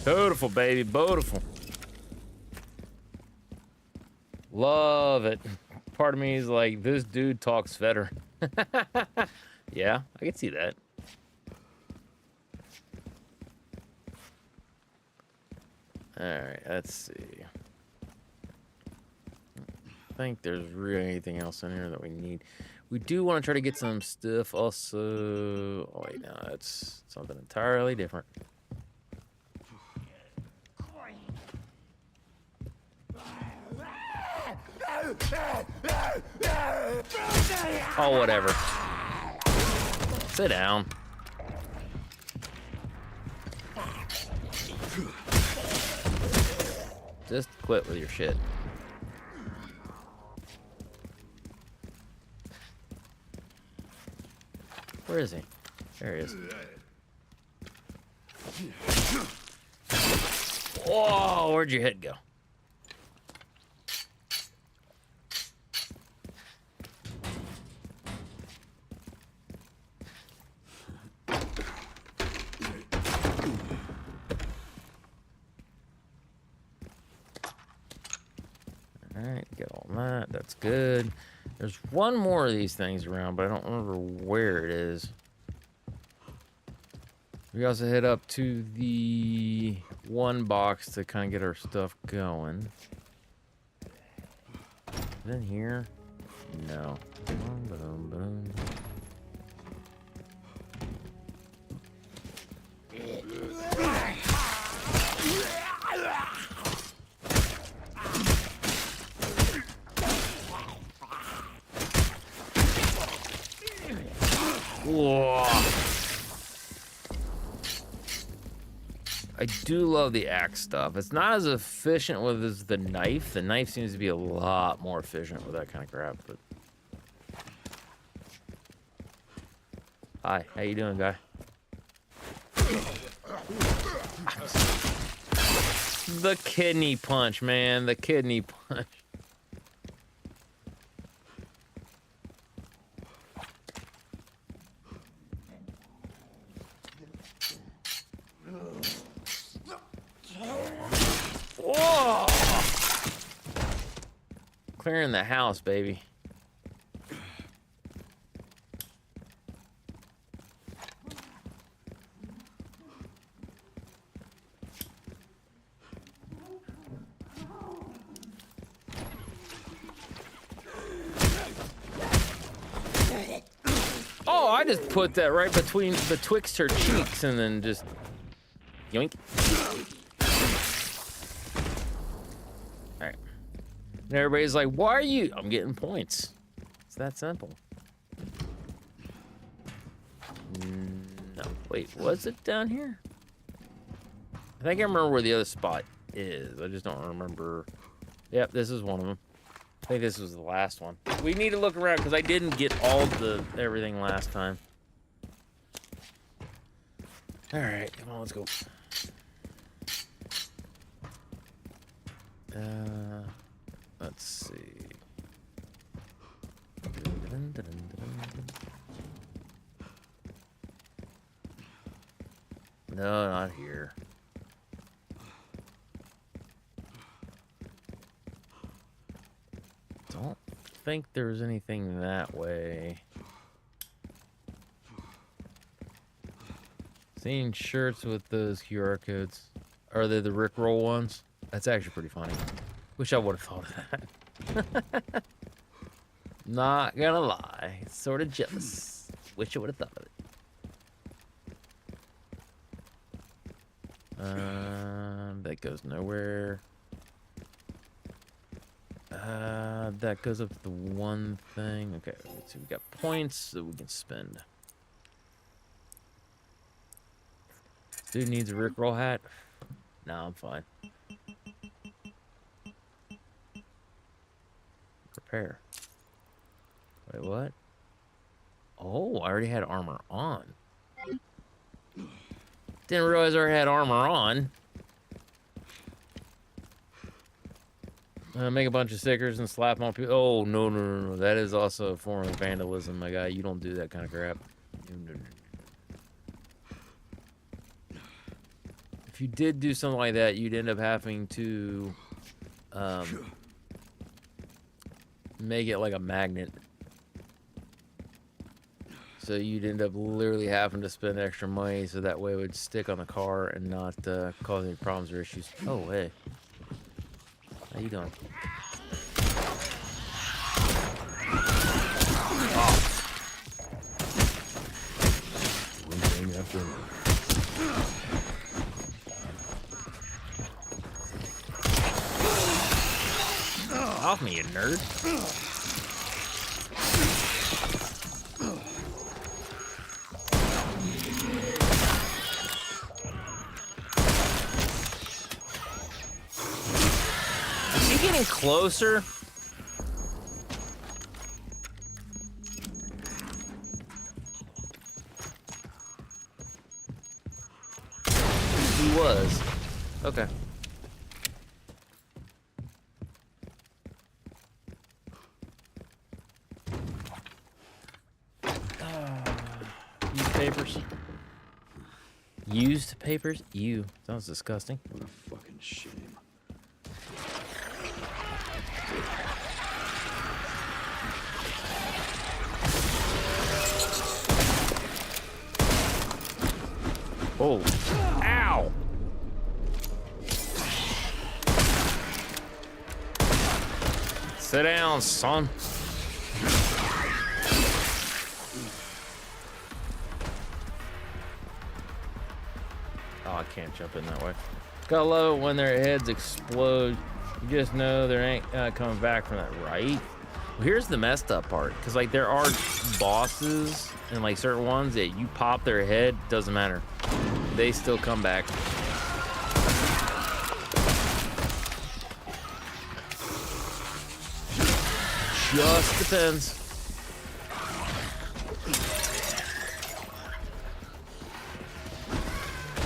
Beautiful, baby, beautiful. Love it. Part of me is like, this dude talks better. Yeah, I can see that. Alright, let's see. I think there's really anything else in here that we need. We do want to try to get some stuff also. Oh, wait, no, that's something entirely different. Oh, whatever. Sit down. Just quit with your shit. Where is he? There he is. Whoa, where'd your head go? Alright, get all that. That's good. There's one more of these things around, but I don't remember where it is. We also head up to the one box to kind of get our stuff going. Then here? No. Boom, boom, boom. Whoa. I do love the axe stuff. It's not as efficient with as the knife. The knife seems to be a lot more efficient with that kind of crap. But hi, how you doing, guy? The kidney punch, man. The kidney punch. Whoa! Clearing the house, baby. Oh, I just put that right betwixt her cheeks and then just yoink. Alright. And everybody's like, why are you? I'm getting points. It's that simple. No. Wait, was it down here? I think I remember where the other spot is. I just don't remember. Yep, this is one of them. I think this was the last one. We need to look around because I didn't get all the everything last time. All right, come on, let's go. Let's see. No, not here. Don't think there's anything that way. Seeing shirts with those QR codes. Are they the Rickroll ones? That's actually pretty funny. Wish I would have thought of that. Not gonna lie. Sort of jealous. Wish I would have thought of it. That goes nowhere. That goes up to the one thing. Okay, let's see. We got points that we can spend. Dude needs a Rickroll hat. No, I'm fine. Repair. Wait, what? Oh, I already had armor on. Didn't realize I already had armor on. Make a bunch of stickers and slap them on people. Oh, no, no, no, no. That is also a form of vandalism, my guy. You don't do that kind of crap. No, no, no. If you did do something like that, you'd end up having to make it like a magnet. So you'd end up literally having to spend extra money so that way it would stick on the car and not cause any problems or issues. Oh, hey. How you doing? Oh. One thing after another. Off me, you nerd. Is he getting closer? He was. Okay. Papers. Used papers? Ew. Sounds disgusting. What a fucking shame. Oh. Ow! Sit down, son. I can't jump in that way. Gotta love it when their heads explode. You just know there ain't coming back from that, right? Well, here's the messed up part, because like there are bosses and like certain ones that you pop their head, doesn't matter. They still come back. Just depends.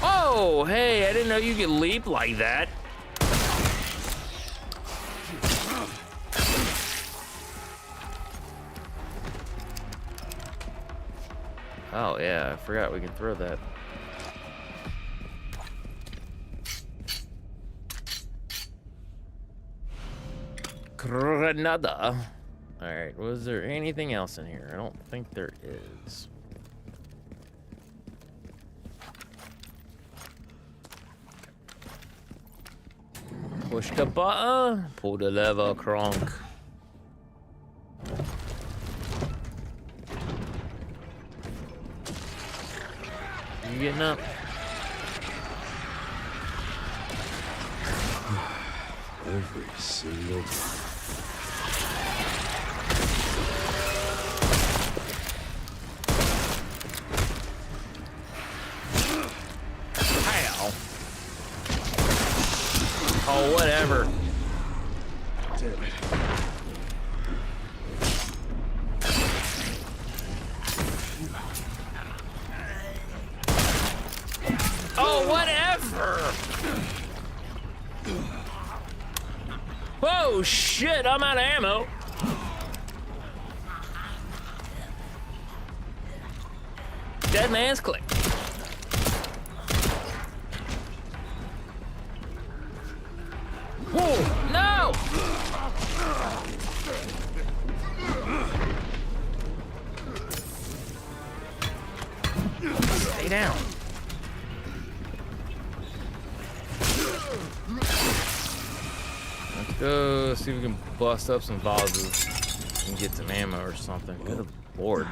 Oh, hey, I didn't know you could leap like that. Oh, yeah, I forgot we can throw that. Granada. Alright, was there anything else in here? I don't think there is. Push the button, pull the lever, cronk. You getting up? Every single time. Ow. Oh, whatever. Damn it. Oh, whatever. Whoa, shit, I'm out of ammo. Dead man's click. Whoa, no! Stay down. Let's go see if we can bust up some vases and get some ammo or something. Good lord.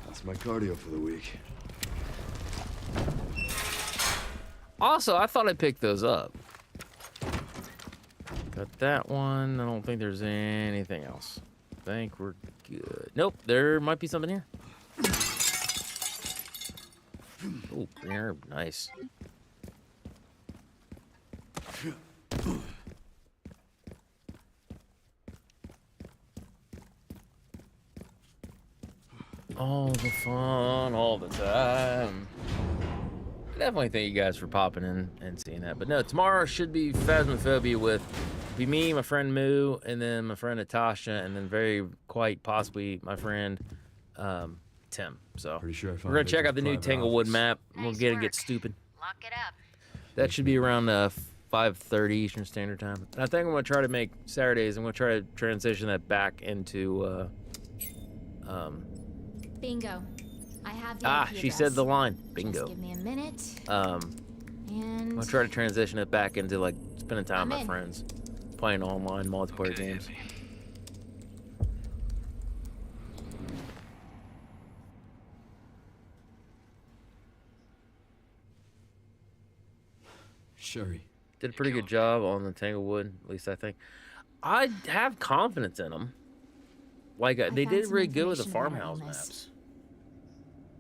That's my cardio for the week. Also, I thought I picked those up. Got that one. I don't think there's anything else. I think we're good. Nope, there might be something here. Oh, green herb, nice. All the fun, all the time. I definitely thank you guys for popping in and seeing that. But no, tomorrow should be Phasmophobia with be me, my friend Moo, and then my friend Natasha, and then very quite possibly my friend Tim. So Pretty sure I found we're gonna check out the new Victor's private Tanglewood office. map. We'll Nice get work. stupid. Lock it up. That should be around 5:30 Eastern Standard Time. And I think I'm gonna try to make Saturdays. I'm gonna try to transition that back into Bingo. I have the IP she address. said the line. Just Bingo. give me a minute. I'm And gonna try to transition it back into like spending time with I'm my in. friends, playing online multiplayer Okay, games. Andy. Sherry. Did a pretty good job on the Tanglewood, at least I think. I have confidence in them. Like they found did some really good with the information about our farmhouse illness. maps.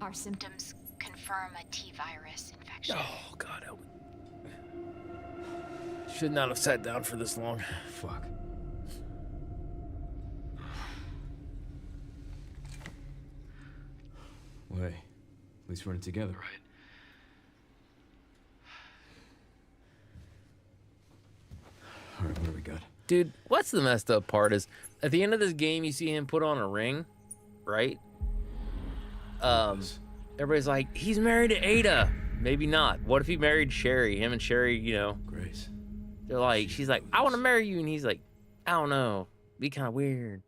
Our symptoms confirm a T-virus infection. Oh God, help me. Should not have sat down for this long. Fuck. Well, hey, at least we're in it together. Right. All right, what do we got? Dude, what's the messed up part is at the end of this game you see him put on a ring, right? Everybody's like, he's married to Ada. Maybe not. What if he married Sherry? Him and Sherry, you know, Grace. they're like, she's like, I want to marry you, and he's like, I don't know, be kind of weird.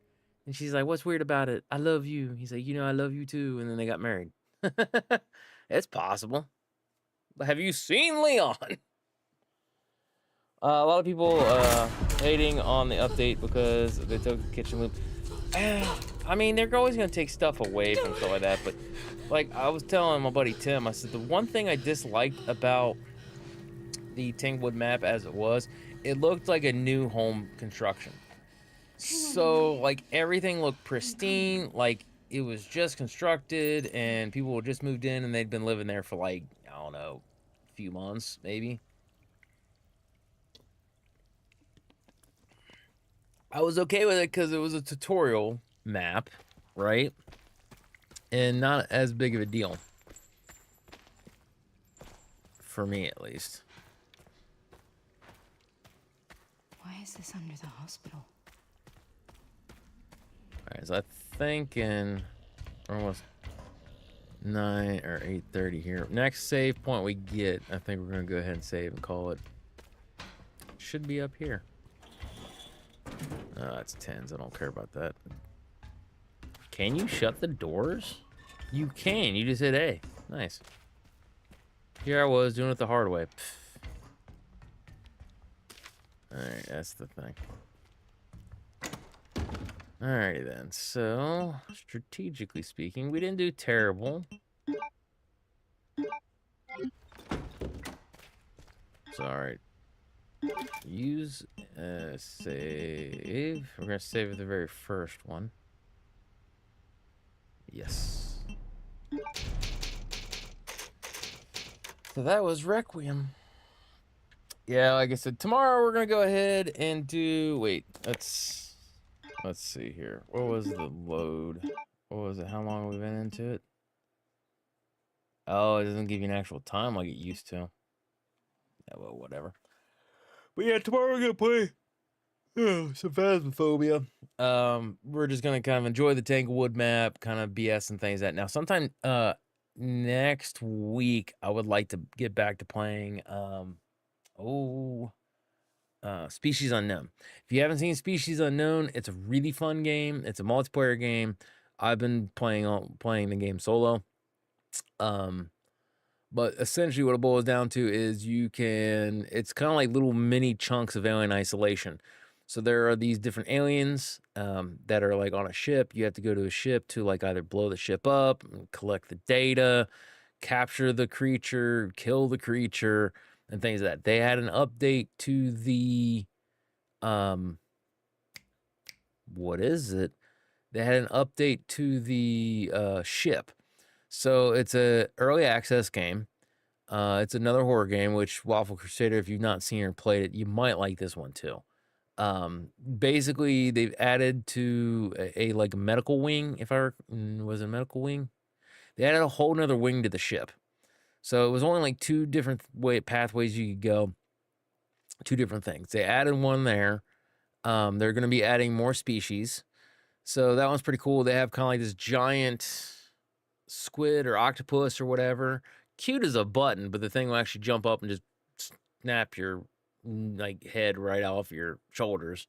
And she's like, what's weird about it? I love you. He's like, you know, I love you too. And then they got married. It's possible. But have you seen Leon? A lot of people hating on the update because they took the kitchen loop. I mean, they're always going to take stuff away from stuff like that. But like I was telling my buddy Tim, I said the one thing I disliked about the Tanglewood map as it looked like a new home construction. So like everything looked pristine, like it was just constructed and people had just moved in and they'd been living there for like, I don't know, a few months maybe. I was okay with it because it was a tutorial map, right? And not as big of a deal. For me, at least. why is this under the hospital? Alright, so I think in almost 9 or 8:30 here. Next save point we get, I think we're going to go ahead and save and call it. Should be up here. Oh, that's 10s. I don't care about that. Can you shut the doors? You can. You just hit A. Nice. Here I was doing it the hard way. Alright, that's the thing. Alrighty then. So, strategically speaking, we didn't do terrible. So, alright. Use save. We're gonna save the very first one. Yes. So that was Requiem. Yeah, like I said, tomorrow we're gonna go ahead and do. Wait, let's see here. What was the load? What was it? How long have we been into it? Oh, it doesn't give you an actual time like it used to. Yeah, well, whatever. But yeah, tomorrow we're gonna play some Phasmophobia. We're just gonna kind of enjoy the Tanglewood map, kind of BS and things like that. Now, sometime next week, I would like to get back to playing Species Unknown. If you haven't seen Species Unknown, it's a really fun game. It's a multiplayer game. I've been playing the game solo. But essentially what it boils down to is it's kind of like little mini chunks of Alien Isolation. So there are these different aliens that are like on a ship. You have to go to a ship to like either blow the ship up, collect the data, capture the creature, kill the creature, and things like that. They had an update to the what is it? They had an update to the ship. So it's a early access game. It's another horror game, which Waffle Crusader, if you've not seen or played it, you might like this one too. Basically, they've added to a like medical wing. If was it a medical wing? They added a whole nother wing to the ship. So it was only like two different pathways you could go. Two different things. They added one there. They're going to be adding more species. So that one's pretty cool. They have kind of like this giant squid or octopus or whatever. Cute as a button, but the thing will actually jump up and just snap your like head right off your shoulders.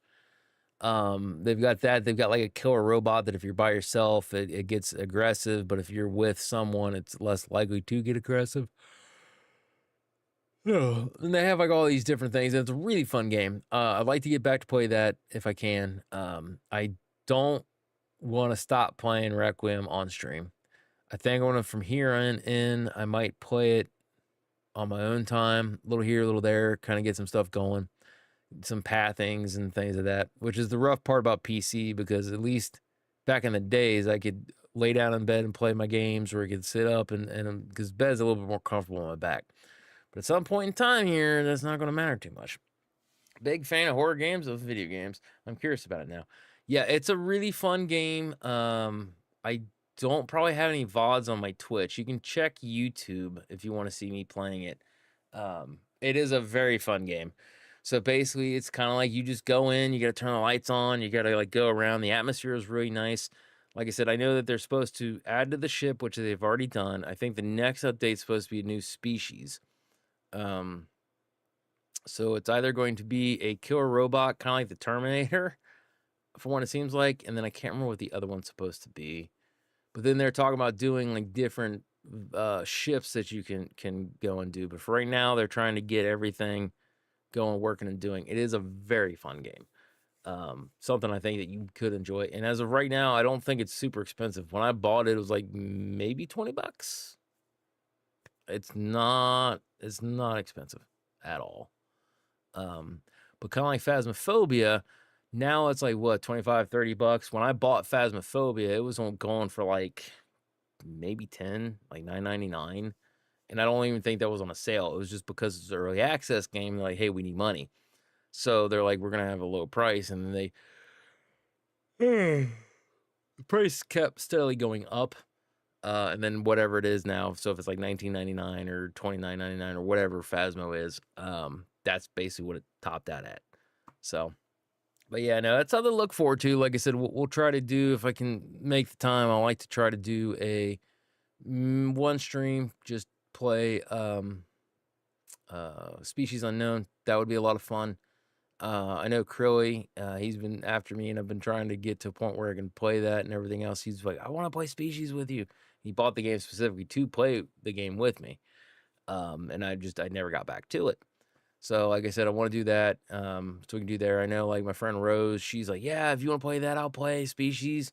They've got that. They've got like a killer robot that if you're by yourself, it gets aggressive, but if you're with someone, it's less likely to get aggressive. Yeah, and they have like all these different things. It's a really fun game. I'd like to get back to play that if I can. I don't want to stop playing Requiem on stream. I think I'm gonna from here on in, I might play it on my own time, a little here, a little there, kind of get some stuff going, some pathings and things like that, which is the rough part about PC, because at least back in the days, I could lay down in bed and play my games, or I could sit up and because bed's a little bit more comfortable on my back. But at some point in time here, that's not going to matter too much. Big fan of horror games, of video games. I'm curious about it now. Yeah, it's a really fun game. I don't probably have any VODs on my Twitch. You can check YouTube if you want to see me playing it. It is a very fun game. So basically, it's kind of like you just go in, you got to turn the lights on, you got to like go around. The atmosphere is really nice. Like I said, I know that they're supposed to add to the ship, which they've already done. I think the next update is supposed to be a new species. So it's either going to be a killer robot, kind of like the Terminator, for what it seems like, and then I can't remember what the other one's supposed to be. But then they're talking about doing like different shifts that you can go and do. But for right now, they're trying to get everything going, working, and doing. It is a very fun game. Something I think that you could enjoy. And as of right now, I don't think it's super expensive. When I bought it, it was like maybe $20. It's not expensive at all. But kind of like Phasmophobia, now it's like what, $25-$30. When I bought Phasmophobia, it was going for like maybe 10, like $9.99. And I don't even think that was on a sale. It was just because it's an early access game. They're like, hey, we need money. So they're like, we're gonna have a low price, and then the price kept steadily going up. And then whatever it is now, so if it's like $19.99 or $29.99 or whatever Phasmo is, that's basically what it topped out at. So, but yeah, no, that's something to look forward to. Like I said, we'll try to do, if I can make the time, I like to try to do a one stream, just play Species Unknown. That would be a lot of fun. I know Crilly, he's been after me, and I've been trying to get to a point where I can play that and everything else. He's like, I want to play Species with you. He bought the game specifically to play the game with me. And I never got back to it. So like I said, I want to do that. So we can do there. I know like my friend Rose, she's like, yeah, if you want to play that, I'll play Species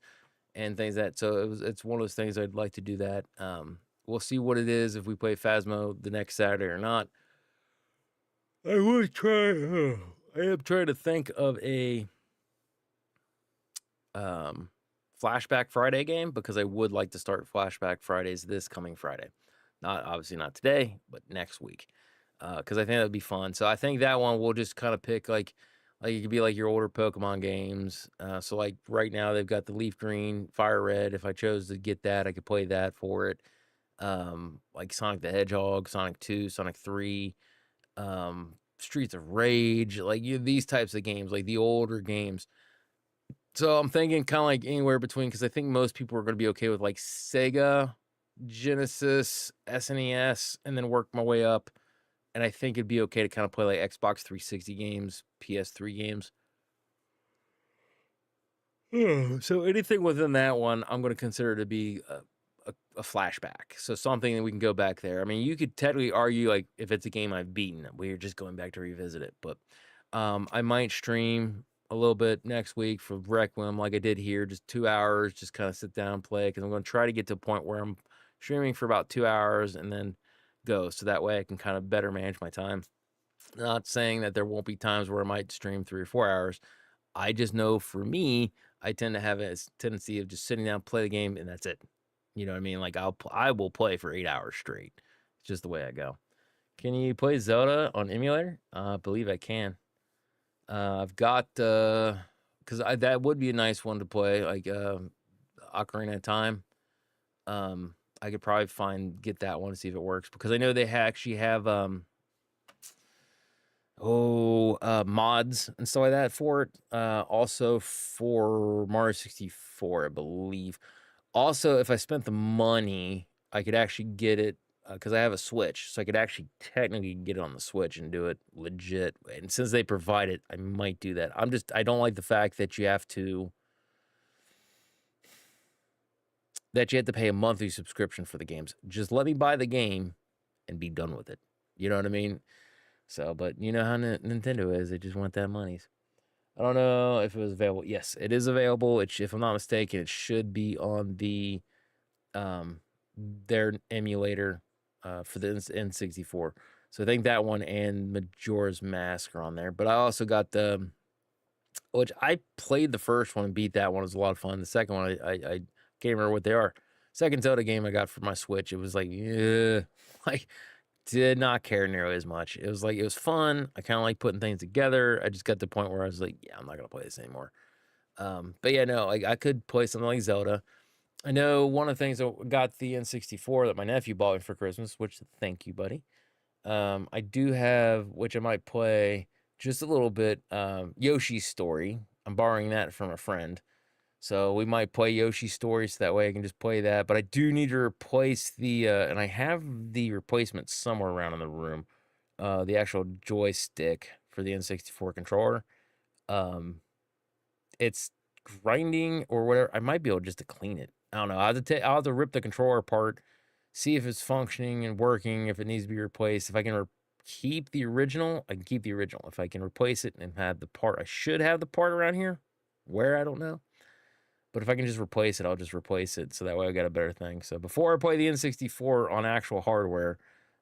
and things like that. So it's one of those things I'd like to do that. We'll see what it is if we play Phasmo the next Saturday or not. I would try. I am trying to think of a Flashback Friday game, because I would like to start Flashback Fridays this coming Friday. Obviously not today, but next week. Because I think that'd be fun. So I think that one we'll just kind of pick like it could be like your older Pokemon games. So like right now they've got the Leaf Green, Fire Red. If I chose to get that, I could play that for it. Like Sonic the Hedgehog, Sonic 2, Sonic 3, Streets of Rage, like these types of games, like the older games. So I'm thinking kind of like anywhere between, because I think most people are going to be okay with like Sega, Genesis, SNES, and then work my way up. And I think it'd be okay to kind of play like Xbox 360 games, PS3 games. So anything within that one, I'm going to consider to be a flashback. So something that we can go back there. I mean, you could technically argue like if it's a game I've beaten, we're just going back to revisit it. But I might stream a little bit next week for Requiem, like I did here, just 2 hours, just kind of sit down and play, because I'm going to try to get to a point where I'm streaming for about 2 hours and then go, so that way I can kind of better manage my time. Not saying that there won't be times where I might stream 3 or 4 hours. I just know for me, I tend to have a tendency of just sitting down, play the game, and that's it. You know what I mean? Like I will play for 8 hours straight. It's just the way I go. Can you play Zelda on emulator? I believe I can. I've got because that would be a nice one to play, like Ocarina of Time. I could probably get that one to see if it works, because I know they actually have mods and stuff like that for it. Also for Mario 64, I believe. Also, if I spent the money, I could actually get it because I have a Switch, so I could actually technically get it on the Switch and do it legit. And since they provide it, I might do that. I don't like the fact that you have to pay a monthly subscription for the games. Just let me buy the game and be done with it. You know what I mean? So, but you know how Nintendo is. They just want that monies. I don't know if it was available. Yes, it is available. If I'm not mistaken, it should be on the their emulator for the N64. So I think that one and Majora's Mask are on there. But I also got which I played the first one and beat that one. It was a lot of fun. The second one, I can't remember what they are. Second Zelda game I got for my Switch, it was like, yeah, like did not care nearly as much. It was fun. I kind of like putting things together. I just got to the point where I was like, yeah, I'm not gonna play this anymore. But yeah, no, I could play something like Zelda. I know one of the things that got the N64 that my nephew bought me for Christmas, which thank you, buddy. I do have, which I might play just a little bit, Yoshi's Story. I'm borrowing that from a friend. So we might play Yoshi's Story, so that way I can just play that. But I do need to replace the, and I have the replacement somewhere around in the room, the actual joystick for the N64 controller. It's grinding or whatever. I might be able just to clean it. I don't know. I'll have to rip the controller apart, see if it's functioning and working, if it needs to be replaced. If I can keep the original, I can keep the original. If I can replace it and have the part, I should have the part around here. Where, I don't know. But if I can just replace it, I'll just replace it. So that way I got a better thing. So before I play the N64 on actual hardware,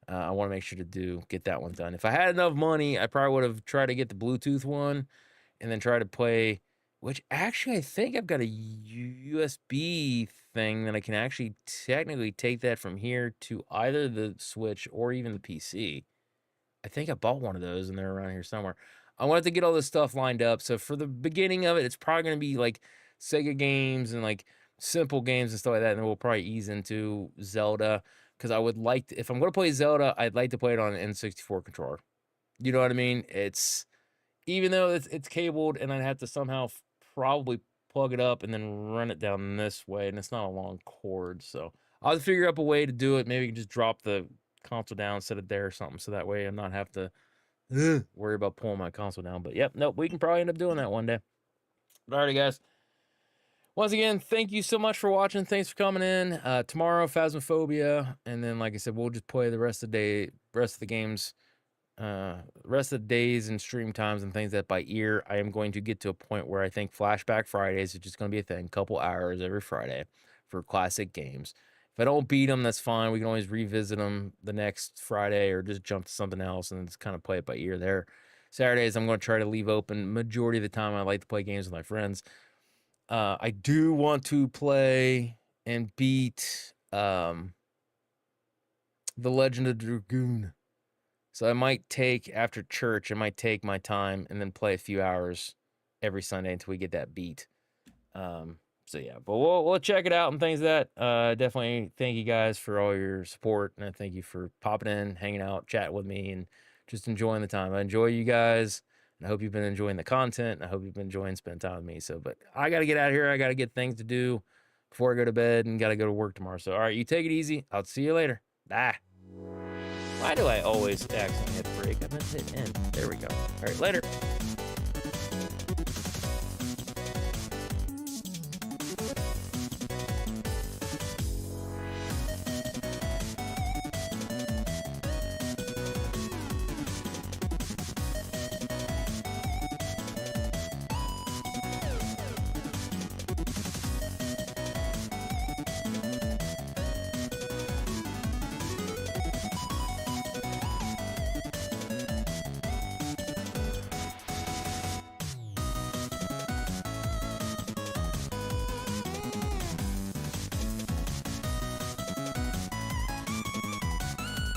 I want to make sure to get that one done. If I had enough money, I probably would have tried to get the Bluetooth one and then try to play, which actually I think I've got a USB thing that I can actually technically take that from here to either the Switch or even the PC. I think I bought one of those and they're around here somewhere. I wanted to get all this stuff lined up. So for the beginning of it, it's probably going to be like Sega games and like simple games and stuff like that. And then we'll probably ease into Zelda, because I would like to, if I'm going to play Zelda, I'd like to play it on an N64 controller. You know what I mean? It's, even though it's cabled and I'd have to somehow probably plug it up and then run it down this way, and it's not a long cord. So I'll have to figure out a way to do it. Maybe you can just drop the console down, set it there or something, so that way I'm not have to worry about pulling my console down. But yep, nope, we can probably end up doing that one day. But alrighty, guys. Once again, thank you so much for watching. Thanks for coming in. Tomorrow, Phasmophobia, and then like I said, we'll just play the rest of the games, rest of the days and stream times and things that by ear. I am going to get to a point where I think Flashback Fridays is just going to be a thing, couple hours every Friday for classic games. If I don't beat them, that's fine. We can always revisit them the next Friday or just jump to something else and just kind of play it by ear there. Saturdays, I'm going to try to leave open. Majority of the time, I like to play games with my friends. I do want to play and beat The Legend of Dragoon. So I might take, after church, I might take my time and then play a few hours every Sunday until we get that beat. So yeah, but we'll check it out and things like that. Definitely thank you guys for all your support, and I thank you for popping in, hanging out, chatting with me, and just enjoying the time. I enjoy you guys. I hope you've been enjoying the content. I hope you've been enjoying spending time with me. So, but I got to get out of here. I got to get things to do before I go to bed and got to go to work tomorrow. So, all right, you take it easy. I'll see you later. Bye. Why do I always accidentally hit break? I meant to hit end. There we go. All right, later.